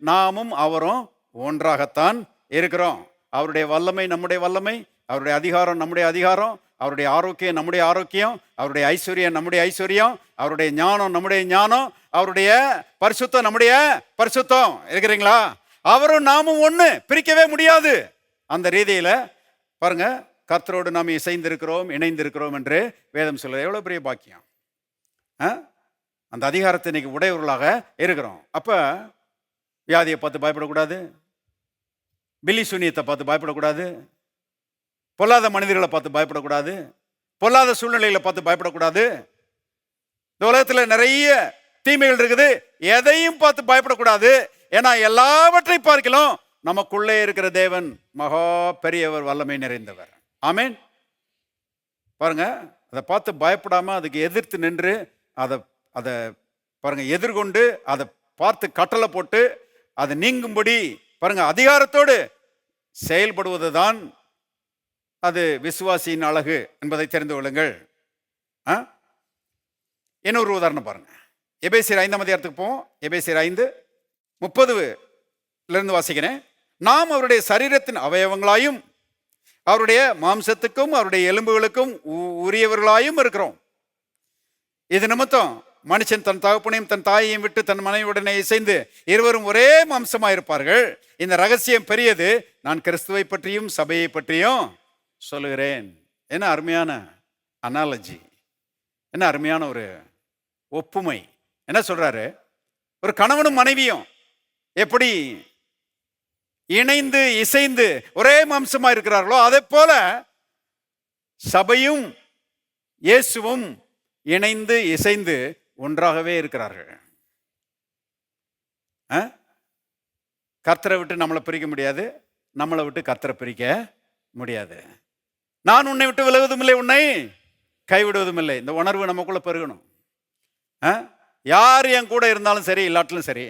நாமும் அவரும் ஒன்றாகத்தான் இருக்கிறோம். அவருடைய வல்லமை நம்முடைய வல்லமை, அவருடைய அதிகாரம் நம்முடைய அதிகாரம், அவருடைய ஆரோக்கியம் நம்முடைய ஆரோக்கியம், அவருடைய ஐஸ்வர்யம் நம்முடைய ஐஸ்வர்யம், அவருடைய ஞானம் நம்முடைய ஞானம், அவருடைய பரிசுத்தம் நம்முடைய பரிசுத்தம். இருக்கிறீங்களா? அவரும் நாமும் ஒன்று, பிரிக்கவே முடியாது. அந்த ரீதியில் பாருங்க, கர்த்தரோடு நாம் இசைந்திருக்கிறோம், இணைந்திருக்கிறோம் என்று வேதம் சொல்லுது. எவ்வளோ பெரிய பாக்கியம்! அந்த அதிகாரத்தை இன்னைக்கு உடையவர்களாக இருக்கிறோம். அப்போ வியாதியை பார்த்து பயப்படக்கூடாது, பில்லி சூனியத்தை பார்த்து பயப்படக்கூடாது, பொல்லாத மனிதர்களை பார்த்து பயப்படக்கூடாது, பொல்லாத சூழ்நிலைகளை பார்த்து பயப்படக்கூடாது. இந்த உலகத்தில் நிறைய தீமைகள் இருக்குது, எதையும் பார்த்து பயப்படக்கூடாது. ஏன்னா எல்லாவற்றை பார்க்கலாம் நமக்குள்ளே இருக்கிற தேவன் மகா பெரியவர், வல்லமை நிறைந்தவர். ஆமேன். பாருங்க, அதை பார்த்து பயப்படாம அதுக்கு எதிர்த்து நின்று அதை அதை பாருங்க எதிர்கொண்டு அதை பார்த்து கட்டளை போட்டு அது நீங்கும்படி பாருங்க அதிகாரத்தோடு செயல்படுவது தான் அது விசுவாசியின் அழகு என்பதை தெரிந்து கொள்ளுங்கள். இன்னொரு உதாரணம் பாருங்க. எபேசியர் 5ஆம் அதிகாரத்துக்கு போவோம். எபேசியர் 5:30 வாசிக்கிறேன். நாம் அவருடைய சரீரத்தின் அவயவங்களாயும் அவருடைய மாம்சத்துக்கும் அவருடைய எலும்புகளுக்கும் உரியவர்களாயும் இருக்கிறோம். இது நிமித்தம் மனுஷன் தன் தகப்பனையும் தன் தாயையும் விட்டு தன் மனைவியுடனே இசைந்து இருவரும் ஒரே மாம்சமாயிருப்பார்கள். இந்த ரகசியம் பெரியது. நான் கிறிஸ்துவை பற்றியும் சபையை பற்றியும் சொல்லுகிறேன். என்ன அருமையான அனாலஜி, என்ன அருமையான ஒரு ஒப்புமை. என்ன சொல்றாரு? ஒரு கணவனும் மனைவியும் எப்படி இணைந்து இசைந்து ஒரே மாம்சமா இருக்கிறார்களோ அதே போல சபையும் இயேசுவும் இணைந்து இசைந்து ஒன்றாகவே இருக்கிறார்கள். கர்த்தரை விட்டு நம்மளை பிரிக்க முடியாது, நம்மளை விட்டு கர்த்தரை பிரிக்க முடியாது. நான் உன்னை விட்டு விலகுவதும் இல்லை, உன்னை கைவிடுவதும் இல்லை. இந்த உணர்வு நமக்குள்ள பெருகணும். யார் என் கூட இருந்தாலும் சரி, இல்லாட்டிலும் சரி,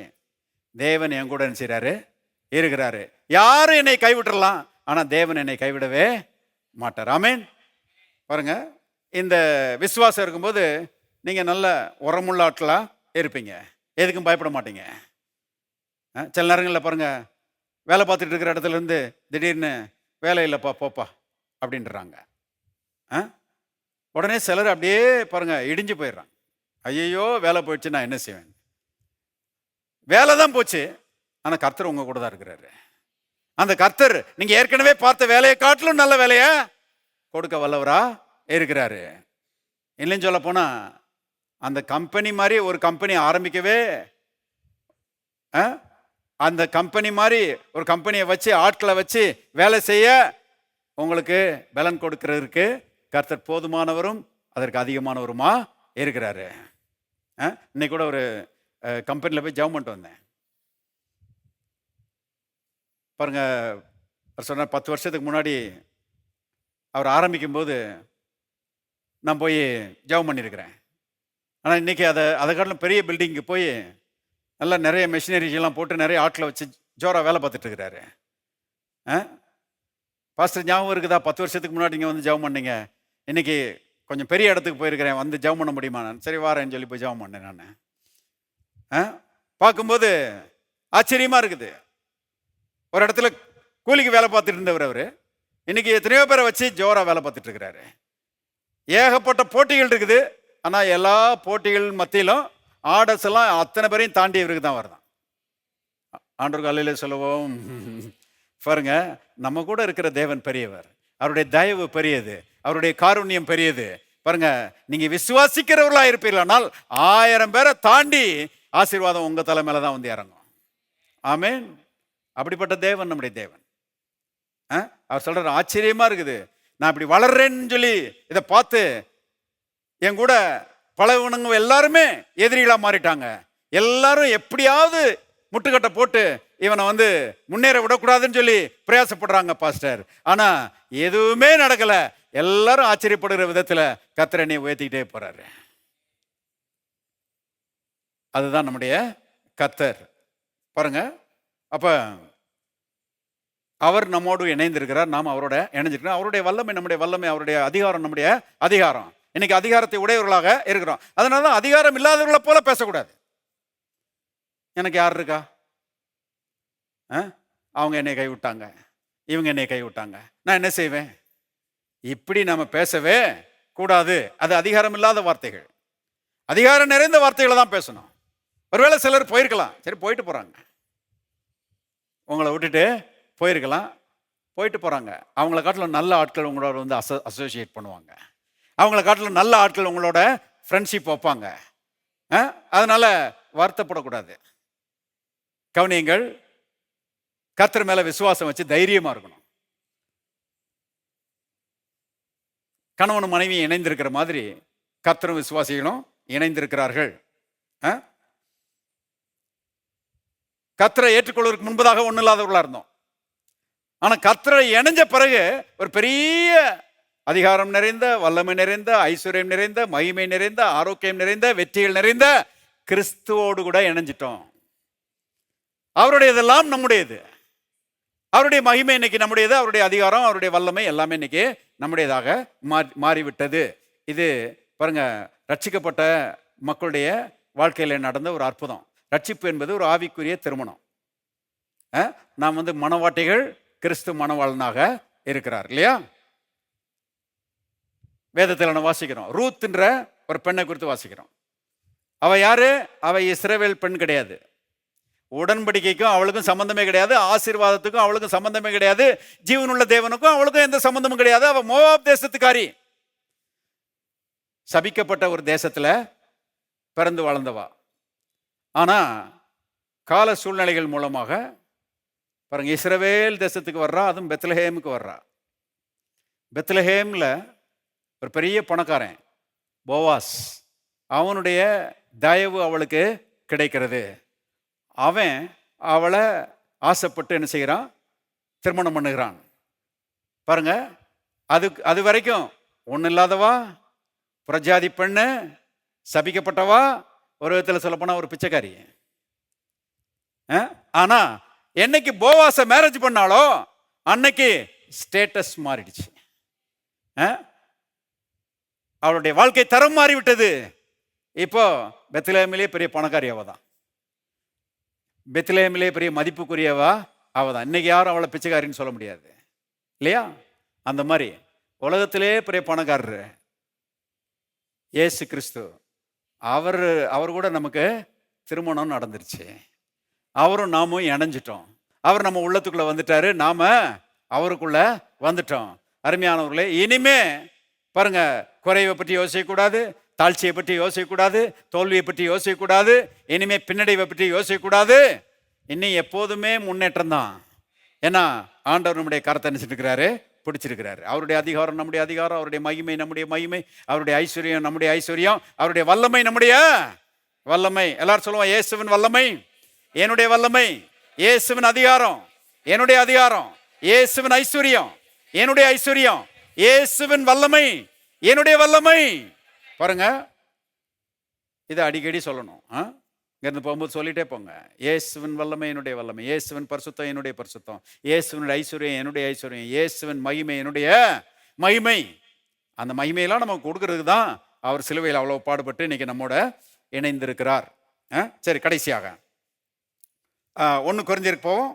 தேவன் என் கூட என்ன செய்றாரு? இருக்கிறாரு. யாரும் என்னை கைவிட்டுறலாம், ஆனா தேவன் என்னை கைவிடவே மாட்டார். ஆமேன். பாருங்க, இந்த விசுவாசம் இருக்கும்போது நீங்க நல்ல உரமுள்ள ஆட்களா இருப்பீங்க, எதுக்கும் பயப்பட மாட்டீங்க. சில நேரங்களில் பாருங்க, வேலை பார்த்துட்டு இருக்கிற இடத்துல இருந்து திடீர்னு வேலை இல்லைப்பா போப்பா அப்படின்றாங்க. உடனே சிலர் அப்படியே பாருங்க இடிஞ்சு போயிடுறாங்க. ஐயோ வேலை போயிடுச்சு, நான் என்ன செய்வேன்? வேலை தான் போச்சு, ஆனால் கர்த்தர் உங்க கூட தான் இருக்கிறாரு. அந்த கர்த்தர் நீங்க ஏற்கனவே பார்த்த வேலையை காட்டிலும் நல்ல வேலையை கொடுக்க வல்லவரா இருக்கிறாரு. இல்லைன்னு சொல்ல போனா அந்த கம்பெனி மாதிரி ஒரு கம்பெனி ஆரம்பிக்கவே, அந்த கம்பெனி மாதிரி ஒரு கம்பெனியை வச்சு ஆட்களை வச்சு வேலை செய்ய உங்களுக்கு பலன் கொடுக்கிறதுக்கு கர்த்தர் போதுமானவரும் அதற்கு அதிகமானவருமா இருக்கிறாரு. இன்னைக்கு கூட ஒரு கம்பெனியில் போய் ஜெபம் பண்ணிட்டு வந்தேன். பாருங்க, அவர் சொன்னார் 10 வருஷத்துக்கு முன்னாடி அவர் ஆரம்பிக்கும் போது நான் போய் ஜெபம் பண்ணியிருக்கிறேன். ஆனால் இன்றைக்கி அதை காட்டிலும் பெரிய பில்டிங்க்கு போய் நல்லா நிறைய மெஷினரிஸ் எல்லாம் போட்டு நிறைய ஆட்களை வச்சு ஜோராக வேலை பார்த்துட்டு இருக்கிறாரு. பாஸ்டர் ஞாபகம் இருக்குதா? 10 வருஷத்துக்கு முன்னாடி இங்கே வந்து ஜெபம் பண்ணீங்க, இன்னைக்கு கொஞ்சம் பெரிய இடத்துக்கு போயிருக்கிறேன், வந்து ஜெபம் பண்ண முடியுமா? நான் சரி வாரேன்னு சொல்லி போய் ஜெபம் பண்ணேன். நான் பார்க்கும்போது ஆச்சரியமாக இருக்குது. ஒரு இடத்துல கூலிக்கு வேலை பார்த்துட்டு இருந்தவர் அவர் இன்னைக்கு எத்தனையோ பேரை வச்சு ஜோராக வேலை பார்த்துட்டு இருக்கிறாரு. ஏகப்பட்ட போட்டிகள் இருக்குது, ஆனால் எல்லா போட்டிகள் மத்தியிலும் ஆர்டர்ஸ் எல்லாம் அத்தனை பேரையும் தாண்டி இவருக்கு தான் வருதான். ஆண்டவர் காலையில சொல்லுவோம் பாருங்க, நம்ம கூட இருக்கிற தேவன் பெரியவர், அவருடைய தயவு பெரியது, அவருடைய காருண்யம் பெரியது. பாருங்க, நீங்க விசுவாசிக்கிறவர்களா இருப்பீர்களானால் 1000 பேரை தாண்டி ஆசீர்வாதம் உங்க தலை மேல தான் வந்து இறங்கும். ஆமேன். அப்படிப்பட்ட தேவன் நம்முடைய தேவன். அவர் சொல்ற ஆச்சரியமா இருக்குது. நான் இப்படி வளர்றேன்னு சொல்லி இதை பார்த்து என் கூட பழகுனவங்க எல்லாருமே எதிரிகளா மாறிட்டாங்க. எல்லாரும் எப்படியாவது முட்டுக்கட்டை போட்டு இவனை வந்து முன்னேற விடக்கூடாதுன்னு சொல்லி பிரயாசப்படுறாங்க பாஸ்டர். ஆனா எதுவுமே நடக்கல. எல்லாரும் ஆச்சரியப்படுகிற விதத்துல கர்த்தர் என்னை உயர்த்திக்கிட்டே போறாரு. அதுதான் நம்முடைய கர்த்தர். பாருங்க, அப்ப அவர் நம்மோடு இணைந்திருக்கிறார், நாம் அவரோட இணைஞ்சிருக்கிறோம். அவருடைய வல்லமை நம்முடைய வல்லமை, அவருடைய அதிகாரம் நம்முடைய அதிகாரம். இன்னைக்கு அதிகாரத்தை உடையவர்களாக இருக்கிறோம். அதனாலதான் அதிகாரம் இல்லாதவர்களை போல பேசக்கூடாது. எனக்கு யார் இருக்கா? அவங்க என்னை கைவிட்டாங்க, இவங்க என்னை கைவிட்டாங்க, நான் என்ன செய்வேன்? இப்படி நம்ம பேசவே கூடாது. அது அதிகாரம் இல்லாத வார்த்தைகள். அதிகாரம் நிறைந்த வார்த்தைகளை தான் பேசணும். ஒருவேளை சிலர் போயிருக்கலாம், சரி போயிட்டு போறாங்க, உங்களை விட்டுட்டு போயிருக்கலாம், போயிட்டு போகிறாங்க. அவங்கள காட்டிலும் நல்ல ஆட்கள் உங்களோட வந்து அசோசியேட் பண்ணுவாங்க. அவங்கள காட்டிலும் நல்ல ஆட்கள் உங்களோட ஃப்ரெண்ட்ஷிப் வைப்பாங்க. அதனால் வருத்தப்படக்கூடாது. கவனியங்கள், கர்த்தர் மேலே விசுவாசம் வச்சு தைரியமாக இருக்கணும். கணவனும் மனைவி இணைந்திருக்கிற மாதிரி கர்த்தரும் விசுவாசிகளும் இணைந்திருக்கிறார்கள். கர்த்தரை ஏற்றுக்கொள்வதற்கு முன்பதாக ஒன்றும் இல்லாதவர்களாக இருந்தோம். ஆனால் கர்த்தரை இணைஞ்ச பிறகு ஒரு பெரிய அதிகாரம் நிறைந்த, வல்லமை நிறைந்த, ஐஸ்வர்யம் நிறைந்த, மகிமை நிறைந்த, ஆரோக்கியம் நிறைந்த, வெற்றிகள் நிறைந்த கிறிஸ்துவோடு கூட இணைஞ்சிட்டோம். அவருடையதெல்லாம் நம்முடையது. அவருடைய மகிமை இன்னைக்கு நம்முடையது. அவருடைய அதிகாரம், அவருடைய வல்லமை எல்லாமே இன்னைக்கு நம்முடையதாக மாறிவிட்டது. இது பாருங்க, ரட்சிக்கப்பட்ட மக்களுடைய வாழ்க்கையில் நடந்த ஒரு அற்புதம். ரட்சிப்பு என்பது ஒரு ஆவிக்குரிய திருமணம். நாம் வந்து மணவாட்டிகள், கிறிஸ்து மணவாளனாக இருக்கிறார் இல்லையா? வேதத்தில் நம்ம வாசிக்கிறோம். ரூத்ன்ற ஒரு பெண்ணை குறித்து வாசிக்கிறோம். அவ யாரு? அவ இஸ்ரவேல் பெண் கிடையாது. உடன்படிக்கைக்கும் அவளுக்கும் சம்பந்தமே கிடையாது. ஆசீர்வாதத்துக்கும் அவளுக்கும் சம்பந்தமே கிடையாது. ஜீவனுள்ள தேவனுக்கும் அவளுக்கும் எந்த சம்பந்தமும் கிடையாது. அவ மோவாப் தேசத்துக்காரி. சபிக்கப்பட்ட ஒரு தேசத்துல பிறந்து வளர்ந்தவா. ஆனா கால சூழ்நிலைகள் மூலமாக பாருங்க, இஸ்ரவேல் தேசத்துக்கு வர்றா. அதுவும் பெத்லஹேமுக்கு வர்றா. பெத்லஹேம்ல ஒரு பெரிய பணக்காரன் போவாஸ், அவனுடைய தயவு அவளுக்கு கிடைக்கிறது. அவன் அவளை ஆசைப்பட்டு என்ன செய்கிறான்? திருமணம் பண்ணுகிறான். பாருங்க, அது வரைக்கும் ஒன்றும் இல்லாதவா, புறஜாதி பெண்ணு, சபிக்கப்பட்டவா, ஒரு விதத்தில் சொல்லப்போனா ஒரு பிச்சைக்காரி. ஆனா என்னைக்கு போவாச மேரேஜ் பண்ணாலோ அன்னைக்கு ஸ்டேட்டஸ் மாறிடுச்சு. அவளுடைய வாழ்க்கை தரம் மாறிவிட்டது. இப்போ பெத்லஹேமிலே பெரிய பணக்காரி அவதான். பெத்லஹேமிலே பெரிய மதிப்புக்குரியவா அவதான். இன்னைக்கு யாரும் அவளை பிச்சைக்காரின்னு சொல்ல முடியாது இல்லையா? அந்த மாதிரி உலகத்திலே பெரிய பணக்காரரு இயேசு கிறிஸ்து. அவர் கூட நமக்கு திருமணம் நடந்துருச்சு. அவரும் நாமும் இணைஞ்சிட்டோம். அவர் நம்ம உள்ளத்துக்குள்ள வந்துட்டாரு, நாம அவருக்குள்ள வந்துட்டோம். அருமையானவர்களே, இனிமே பாருங்க, குறைவை பற்றி யோசிக்கக்கூடாது, தாழ்ச்சியை பற்றி யோசிக்கக்கூடாது, தோல்வியை பற்றி யோசிக்கக்கூடாது, இனிமே பின்னடைவை பற்றி யோசிக்கக்கூடாது. இன்னும் எப்போதுமே முன்னேற்றம் தான். ஏன்னா ஆண்டவர் நம்முடைய கரத்தை நினைச்சிருக்கிறாரு, பிடிச்சிருக்கிறாரு. அவருடைய அதிகாரம் நம்முடைய அதிகாரம், அவருடைய மகிமை நம்முடைய மகிமை, அவருடைய ஐஸ்வர்யம் நம்முடைய ஐஸ்வர்யம், அவருடைய வல்லமை நம்முடைய வல்லமை. எல்லாரும் சொல்லுவோம், இயேசுவின் வல்லமை என்னுடைய வல்லமை, இயேசுவின் அதிகாரம் என்னுடைய அதிகாரம், இயேசுவின் ஐஸ்வர்யம் என்னுடைய ஐஸ்வர்யம், இயேசுவின் வல்லமை என்னுடைய வல்லமை. பாருங்க, இதை அடிக்கடி சொல்லணும். இங்கிருந்து போகும்போது சொல்லிட்டே போங்க. இயேசுவின் வல்லமை என்னுடைய வல்லமை, இயேசுவின் பரிசுத்தம் என்னுடைய பரிசுத்தம், இயேசுவின் ஐஸ்வர்யம் என்னுடைய ஐஸ்வர்யம், இயேசுவின் மகிமை என்னுடைய மகிமை. அந்த மகிமையெல்லாம் நமக்கு கொடுக்கறதுக்கு தான் அவர் சிலுவையில் அவ்வளோ பாடுபட்டு இன்னைக்கு நம்மோட இணைந்திருக்கிறார். சரி, கடைசியாக 1 கொரிந்தியருக்கு போவோம்.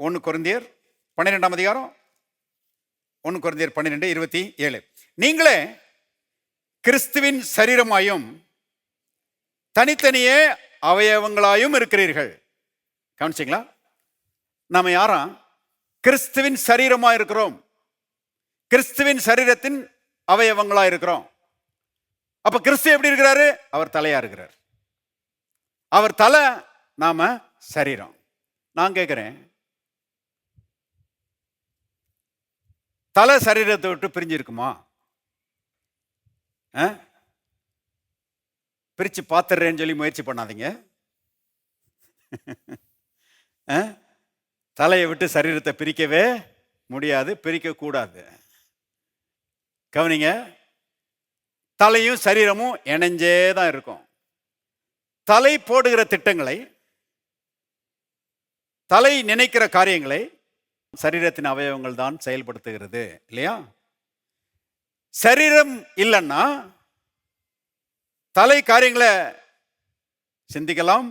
1 கொரிந்தியர் 12ஆம் அதிகாரம், 1 கொரிந்தியர் 12:27. நீங்களே கிறிஸ்துவின் சரீரமாயும் தனித்தனியே அவயவங்களாயும் இருக்கிறீர்கள். கவனிச்சிங்களா? நாம யாரா? கிறிஸ்துவின் சரீரமா இருக்கிறோம். கிறிஸ்துவின் சரீரத்தின் அவயவங்களா இருக்கிறோம். அப்ப கிறிஸ்து எப்படி இருக்கிறாரு? அவர் தலையா இருக்கிறார். அவர் தலை, நாம சரீரம். நான் கேட்கிறேன், தலை சரீரத்தை விட்டு பிரிஞ்சிருக்குமா? பிரிச்சு பார்த்துறேன்னு சொல்லி முயற்சி பண்ணாதீங்க. தலையை விட்டு சரீரத்தை பிரிக்கவே முடியாது, பிரிக்க கூடாது. கவனிங்க, தலையும் சரீரமும் இணைஞ்சே தான் இருக்கும். தலை போடுகிற திட்டங்களை, தலை நினைக்கிற காரியங்களை சரீரத்தின் அவயவங்கள் தான் செயல்படுத்துகிறது இல்லையா? சரீரம் இல்லைன்னா தலை காரியங்களை சிந்திக்கலாம்,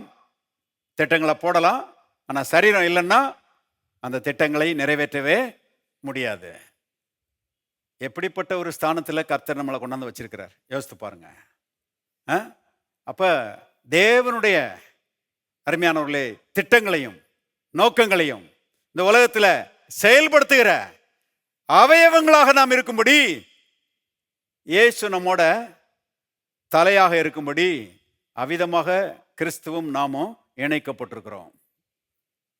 திட்டங்களை போடலாம். ஆனால் சரீரம் இல்லைன்னா அந்த திட்டங்களை நிறைவேற்றவே முடியாது. எப்படிப்பட்ட ஒரு ஸ்தானத்தில் கர்த்தர் நம்மளை கொண்டாந்து வச்சிருக்கிறார் யோசித்து பாருங்க. அப்ப தேவனுடைய அருமையானவர்களே திட்டங்களையும் நோக்கங்களையும் இந்த உலகத்தில் செயல்படுத்துகிற அவயவங்களாக நாம் இருக்கும்படி, இயேசு நம்மோட தலையாக இருக்கும்படி அவ்விதமாக கிறிஸ்துவும் நாமும் இணைக்கப்பட்டிருக்கிறோம்.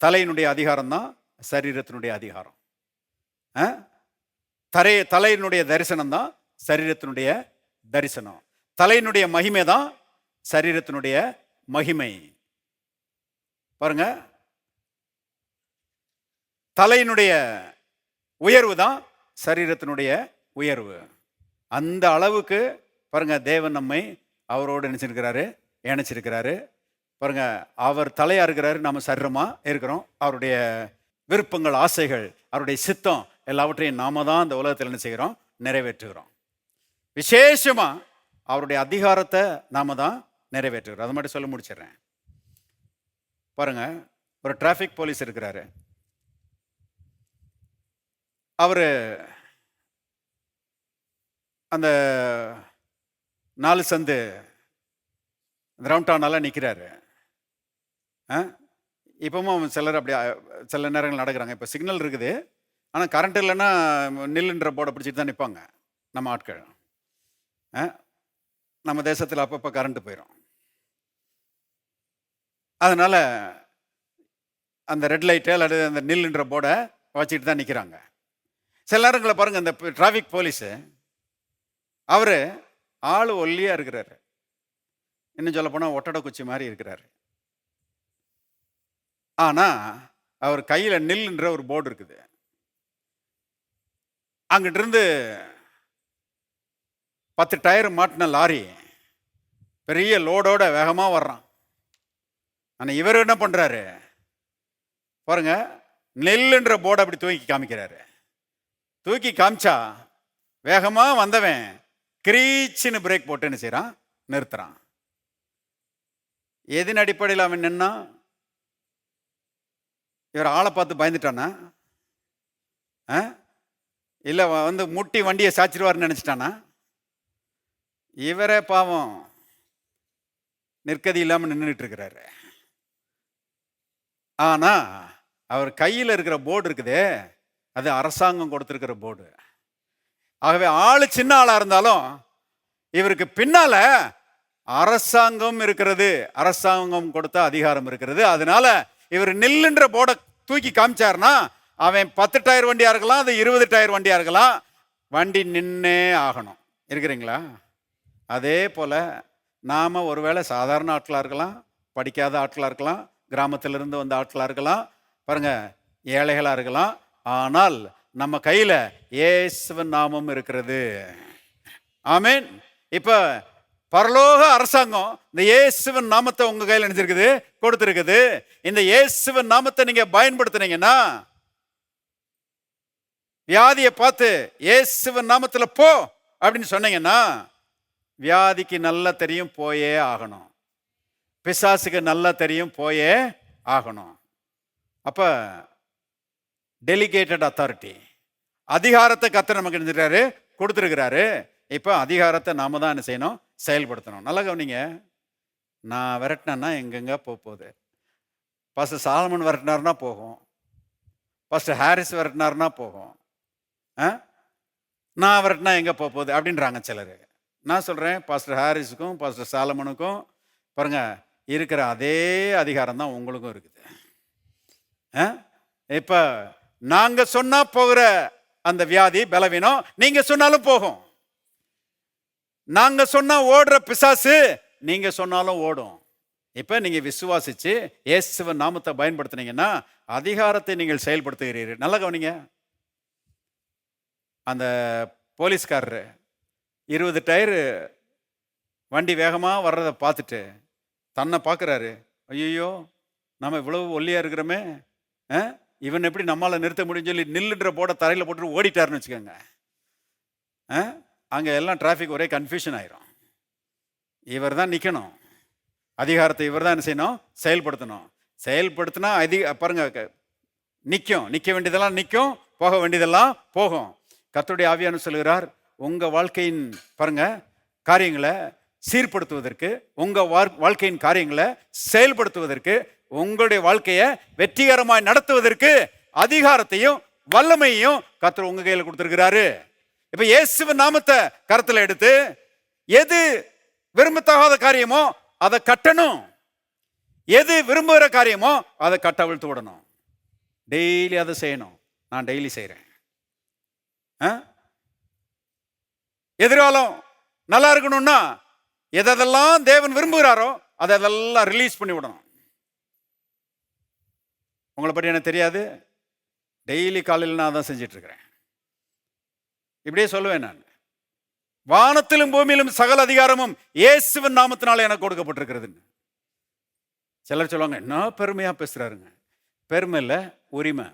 தலையினுடைய அதிகாரம் தான் சரீரத்தினுடைய அதிகாரம். தலையினுடைய தரிசனம் தான் சரீரத்தினுடைய தரிசனம். தலையினுடைய மகிமை தான் சரீரத்தினுடைய மகிமை. பாருங்க, தலையினுடைய உயர்வு தான் சரீரத்தினுடைய உயர்வு. அந்த அளவுக்கு பாருங்க தேவன் நம்மை அவரோடு நினைச்சிருக்கிறாரு, இணைச்சிருக்கிறாரு. பாருங்க, அவர் தலையா இருக்கிறாரு, நம்ம சரீரமா இருக்கிறோம். அவருடைய விருப்பங்கள், ஆசைகள், அவருடைய சித்தம் எல்லாவற்றையும் நாம தான் இந்த உலகத்தில் என்ன செய்கிறோம், நிறைவேற்றுகிறோம். விசேஷமா அவருடைய அதிகாரத்தை நாம தான் நிறைவேற்றுகிறோம். அது மட்டும் சொல்ல முடிச்சிடுறேன். பாருங்க, ஒரு டிராஃபிக் போலீஸ் இருக்கிறாரு. அவரு அந்த 4 சந்து ரவுண்டானால நிற்கிறாரு. இப்பவும் சிலர் அப்படி சில நேரங்கள் நடக்கிறாங்க. இப்போ சிக்னல் இருக்குது, ஆனால் கரண்ட் இல்லைன்னா நில்லுன்ற போர்டை பிடிச்சிட்டு தான் நிற்பாங்க நம்ம ஆட்கள். நம்ம தேசத்தில் அப்பப்போ கரண்ட் போயிடும். அதனால அந்த ரெட் லைட்டு அல்லது அந்த நில்லுன்ற போர்டை வச்சுட்டு தான் நிற்கிறாங்க. சில நேரங்களை பாருங்க, இந்த டிராஃபிக் போலீஸு அவரு ஆள் ஒல்லியா இருக்கிறாரு. இன்னும் சொல்ல போனால் ஒட்டடை குச்சி மாதிரி இருக்கிறாரு. ஆனா அவர் கையில நில்லுன்ற ஒரு போர்டு இருக்குது. அங்கிட்டு இருந்து 10 டயர் மாட்டின லாரி பெரிய லோடோட வேகமா வர்றான். ஆனா இவர் என்ன பண்றாரு பாருங்க, நெல்லுன்ற போர்டை அப்படி தூக்கி காமிக்கிறாரு. தூக்கி காமிச்சா வேகமா வந்தவன் கிரீச்சின்னு பிரேக் போட்டு என்ன செய்யறான், நிறுத்துறான். எதின் அடிப்படையில் அவன் நின்னா, இவர் ஆளை பார்த்து பயந்துட்டானா, இல்லை வந்து முட்டி வண்டியை சாச்சிருவார்னு நினைச்சிட்டானா? இவரே பாவம் நிற்கதி இல்லாமல் நின்றுட்டு இருக்கிறாரு. ஆனா அவர் கையில் இருக்கிற போர்டு இருக்குதே, அது அரசாங்கம் கொடுத்திருக்கிற போர்டு. ஆகவே ஆளு சின்ன ஆளா இருந்தாலும் இவருக்கு பின்னால அரசாங்கம் இருக்கிறது, அரசாங்கம் கொடுத்த அதிகாரம் இருக்கிறது. அதனால இவர் நில்லுன்ற போர்டை தூக்கி காமிச்சாருன்னா, அவன் 10 டயர் வண்டியா இருக்கலாம், அது 20 டயர் வண்டியா இருக்கலாம், வண்டி நின்னே ஆகணும். இருக்கிறீங்களா? அதே போல நாம ஒருவேளை சாதாரண ஆட்களா இருக்கலாம், படிக்காத ஆட்களா இருக்கலாம், கிராமத்திலிருந்து வந்த ஆட்களா இருக்கலாம், பாருங்க ஏழைகளா இருக்கலாம். ஆனால் நம்ம கையில இயேசுவின் நாமம் இருக்கிறது. ஆமென். இப்ப பரலோக அரசாங்கம் இந்த இயேசுவின் நாமத்தை உங்க கையில் நினைச்சிருக்குது, கொடுத்திருக்குது. இந்த இயேசுவின் நாமத்தை நீங்க பயன்படுத்தினீங்கன்னா, வியாதியை பார்த்து இயேசுவின் நாமத்துல போ அப்படின்னு சொன்னீங்கன்னா, வியாதிக்கு நல்லா தெரியும் போயே ஆகணும், பிசாசுக்கு நல்லா தெரியும் போயே ஆகணும். அப்ப டெலிகேட்டட் அத்தாரிட்டி, அதிகாரத்தை கர்த்தர் நமக்கு நினைச்சிருக்காரு, கொடுத்துருக்கிறாரு. இப்போ அதிகாரத்தை நாம தான் என்ன செய்யணும், செயல்படுத்தணும். நல்லா கவனிங்க, நான் விரட்டினேன்னா எங்கெங்க போகுது. பாஸ்டர் சாலமன் விரட்டினார்னா போகும், பாஸ்டர் ஹாரிஸ் விரட்டினார்னா போகும், நான் விரட்டினா எங்கே போகுது அப்படின்றாங்க சிலர். நான் சொல்கிறேன், பாஸ்டர் ஹாரிஸுக்கும் பாஸ்டர் சாலமனுக்கும் பாருங்க இருக்கிற அதே அதிகாரம் தான் உங்களுக்கும் இருக்குது. இப்போ நாங்கள் சொன்னா போகிற அந்த வியாதி பலவீனம் நீங்க சொன்னாலும் போகும். நாங்க சொன்னா ஓடுற பிசாசு நீங்க சொன்னாலும் ஓடும். இப்ப நீங்க விசுவாசிச்சு இயேசுவின் நாமத்தை பயன்படுத்தினீங்கன்னா அதிகாரத்தை நீங்கள் செயல்படுத்துகிறீர்கள். நல்லா கவனிங்க, அந்த போலீஸ்காரரு 20 டயர் வண்டி வேகமா வர்றதை பார்த்துட்டு தன்னை பார்க்குறாரு, ஐயோ நம்ம இவ்வளவு ஒல்லியா இருக்கிறோமே, இவன் எப்படி நம்மளால நிறுத்த முடியும்னு சொல்லி நில்லுன்ற போட தரையில் போட்டு ஓடிட்டாருன்னு வச்சுக்கோங்க. அங்கே எல்லாம் டிராஃபிக் ஒரே கன்ஃபியூஷன் ஆயிரும். இவர் தான் நிற்கணும், அதிகாரத்தை இவர் தான் என்ன செய்யணும், செயல்படுத்தணும். செயல்படுத்தினா பாருங்க நிற்க வேண்டியதெல்லாம் நிற்கும், போக வேண்டியதெல்லாம் போகும். கர்த்தருடைய ஆவியானவர் சொல்கிறார், உங்க வாழ்க்கையின் பாருங்க காரியங்களை சீர்படுத்துவதற்கு, உங்க வாழ்க்கையின் காரியங்களை செயல்படுத்துவதற்கு, உங்களுடைய வாழ்க்கையை வெற்றிகரமாய் நடத்துவதற்கு அதிகாரத்தையும் வல்லமையையும் கர்த்தர் உங்க கையில கொடுத்திருக்கிறாரு. இப்ப இயேசுவின் நாமத்தை கருத்துல எடுத்து எது விரும்பத்தகாத காரியமோ அதை கட்டணும், எது விரும்புகிற காரியமோ அதை கட்ட அவிழ்த்து விடணும். டெய்லி அதை செய்யணும். நான் டெய்லி செய்கிறேன். எதிர்காலம் நல்லா இருக்கணும்னா எதெல்லாம் தேவன் விரும்புகிறாரோ அதெல்லாம் ரிலீஸ் பண்ணி விடணும். உங்களை பற்றி எனக்கு தெரியாது, டெய்லி காலையில் நான் தான் செஞ்சிட்டு இருக்கிறேன். இப்படியே சொல்லுவேன் நான், வானத்திலும் பூமியிலும் சகல அதிகாரமும் இயேசுவின் நாமத்தினால எனக்கு கொடுக்கப்பட்டிருக்கிறதுன்னு. சிலர் சொல்லுவாங்க, என்ன பெருமையா பேசுறாருங்க. பெருமை இல்லை, உரிமை.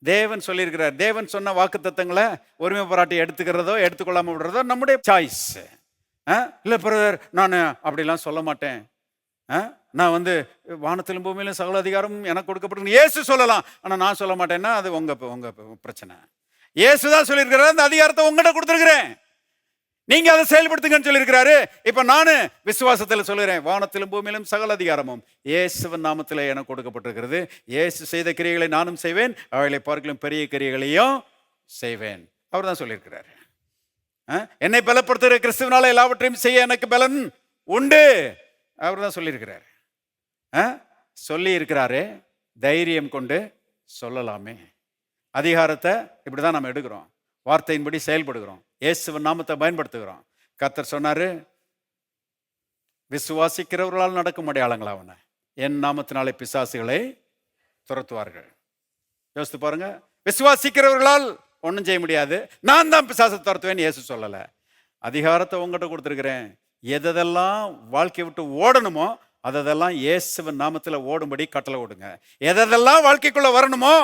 தேவன் சொல்லியிருக்கிறார். தேவன் சொன்ன வாக்குத்தத்தங்களை உரிமை பாராட்டி எடுத்துக்கிறதோ எடுத்துக்கொள்ளாம விடுறதோ நம்முடைய சாய்ஸ். இல்லை பிரதர், நான் அப்படிலாம் சொல்ல மாட்டேன். நான் வானத்திலும் பூமியிலும் சகல அதிகாரமும் எனக்கு கொடுக்கப்பட்டிருக்கு இயேசு சொல்லலாம், ஆனால் நான் சொல்ல மாட்டேன்னா அது உங்க பிரச்சனை. இயேசுதான் சொல்லியிருக்கிறார், அந்த அதிகாரத்தை உங்கள்கிட்ட கொடுத்துருக்கிறேன், நீங்க அதை செயல்படுத்துங்கன்னு சொல்லியிருக்கிறாரு. இப்ப நானு விசுவாசத்தில் சொல்லுறேன், வானத்திலும் பூமியிலும் சகல அதிகாரமும் இயேசுவின் நாமத்தில் எனக்கு கொடுக்கப்பட்டிருக்கிறது. இயேசு செய்த கிரியைகளை நானும் செய்வேன், அவளை பார்க்கலும் பெரிய கிரியைகளையும் செய்வேன். அவர் தான் சொல்லியிருக்கிறாரு. என்னை பலப்படுத்துகிற கிறிஸ்துவனால எல்லாவற்றையும் செய்ய எனக்கு பலன் உண்டு. அவர் தான் சொல்லியிருக்கிறாரு. சொல்லி இருக்கிறாரு, தைரியம் கொண்டு சொல்லலாமே. அதிகாரத்தை இப்படிதான் நம்ம எடுக்கிறோம், வார்த்தையின்படி செயல்படுகிறோம், இயேசுவின் நாமத்தை பயன்படுத்துகிறோம். கர்த்தர் சொன்னாரு, விசுவாசிக்கிறவர்களால் நடக்கும் அடையாளங்களாவன என் நாமத்தினாலே பிசாசுகளை துரத்துவார்கள். யோசித்து பாருங்க, விசுவாசிக்கிறவர்களால் ஒன்றும் செய்ய முடியாது. நான் தான் பிசாசை துரத்துவேன் இயேசு சொல்லலை. அதிகாரத்தை உங்கள்கிட்ட கொடுத்துருக்கிறேன். எதெல்லாம் வாழ்க்கையை விட்டு ஓடணுமோ அதெல்லாம் இயேசுவின் நாமத்தில் ஓடும்படி கட்டளை ஓடுங்க. எதெல்லாம் வாழ்க்கைக்குள்ள வரணுமோ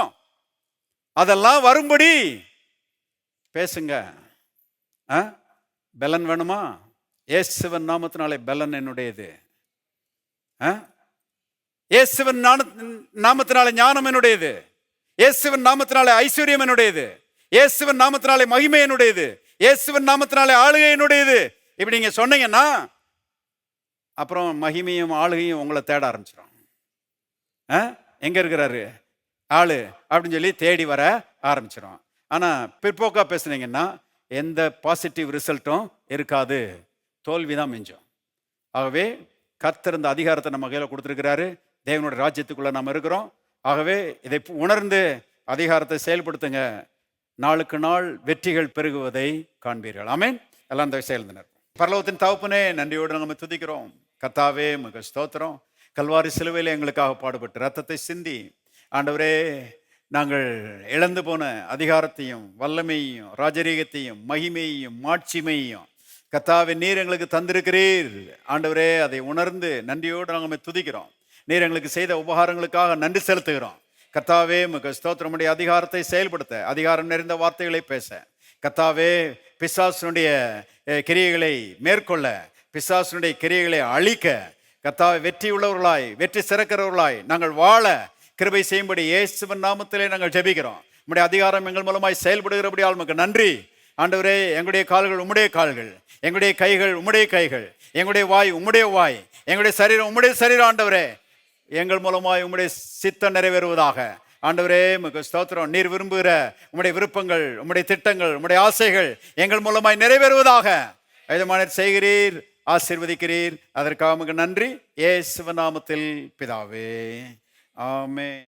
அதெல்லாம் வரும்படி பேசுங்க. பலன் வேணுமா? இயேசுவின் நாமத்தினாலே பலன் என்னுடையது. இயேசுவின் நாமத்தினாலே ஞானம் என்னுடையது. இயேசுவின் நாமத்தினாலே ஐஸ்வர்யம் என்னுடையது. இயேசுவின் நாமத்தினாலே மகிமை என்னுடையது. இயேசுவின் நாமத்தினாலே ஆளுகை என்னுடையது. இப்படி நீங்க சொன்னீங்கன்னா அப்புறம் மகிமையும் ஆளுகையும் உங்களை தேட ஆரம்பிச்சிடும். எங்க இருக்கிறாரு ஆளு அப்படின்னு சொல்லி தேடி வர ஆரம்பிச்சிடும். ஆனா பிற்போக்கா பேசுனீங்கன்னா எந்த பாசிட்டிவ் ரிசல்ட்டும் இருக்காது, தோல்விதான் மிஞ்சும். ஆகவே கர்த்தர் இந்த அதிகாரத்தை நம்ம கையில் கொடுத்துருக்கிறாரு. தேவனுடைய ராஜ்யத்துக்குள்ள நம்ம இருக்கிறோம். ஆகவே இதை உணர்ந்து அதிகாரத்தை செயல்படுத்துங்க. நாளுக்கு நாள் வெற்றிகள் பெருகுவதை காண்பீர்கள். ஆமென். எல்லாம் இந்த செயல்தினர். பரலோகத்தின் தகப்பனே, நன்றியோடு நம்ம துதிக்கிறோம். கர்த்தாவே மிக ஸ்தோத்திரம். கல்வாரி சிலுவையில் எங்களுக்காக பாடுபட்டு ரத்தத்தை சிந்தி ஆண்டவரே, நாங்கள் இழந்து போன அதிகாரத்தையும் வல்லமையையும் ராஜரீகத்தையும் மகிமையையும் மாட்சிமையையும் கர்த்தாவே நீர் எங்களுக்கு தந்திருக்கிறீர். ஆண்டவரே, அதை உணர்ந்து நன்றியோடு நாங்கள் துதிக்கிறோம். நீர் எங்களுக்கு செய்த உபகாரங்களுக்காக நன்றி செலுத்துகிறோம். கர்த்தாவே மிக ஸ்தோத்திரமுடைய அதிகாரத்தை செயல்படுத்த, அதிகாரம் நிறைந்த வார்த்தைகளை பேச, கர்த்தாவே பிசாசுனுடைய கிரியைகளை மேற்கொள்ள, பிசாசுனுடைய கிரியைகளை அழிக்க, கர்த்தாவே வெற்றி உள்ளவர்களாய் வெற்றி சிறக்கிறவர்களாய் நாங்கள் வாழ கிருபை செய்யும்படி இயேசுவின் நாமத்திலே நாங்கள் ஜெபிக்கிறோம். உம்முடைய அதிகாரம் எங்கள் மூலமாய் செயல்படுகிறபடியால் உமக்கு நன்றி. ஆண்டவரே, எங்களுடைய கால்கள் உம்முடைய கால்கள், எங்களுடைய கைகள் உம்முடைய கைகள், எங்களுடைய வாய் உம்முடைய வாய், எங்களுடைய சரீரம் உம்முடைய சரீரம். ஆண்டவரே, எங்கள் மூலமாய் உம்முடைய சித்தம் நிறைவேறுவதாக. ஆண்டவரே மிக ஸ்தோத்திரம். நீர் விரும்புகிற உம்முடைய விருப்பங்கள், உம்முடைய திட்டங்கள், உம்முடைய ஆசைகள் எங்கள் மூலமாய் நிறைவேறுவதாக. எஜமானர் செய்கிறீர், ஆசீர்வதிக்கிறீர். அதற்காக உமக்கு நன்றி. இயேசுவின் நாமத்தில் பிதாவே, ஆமென்.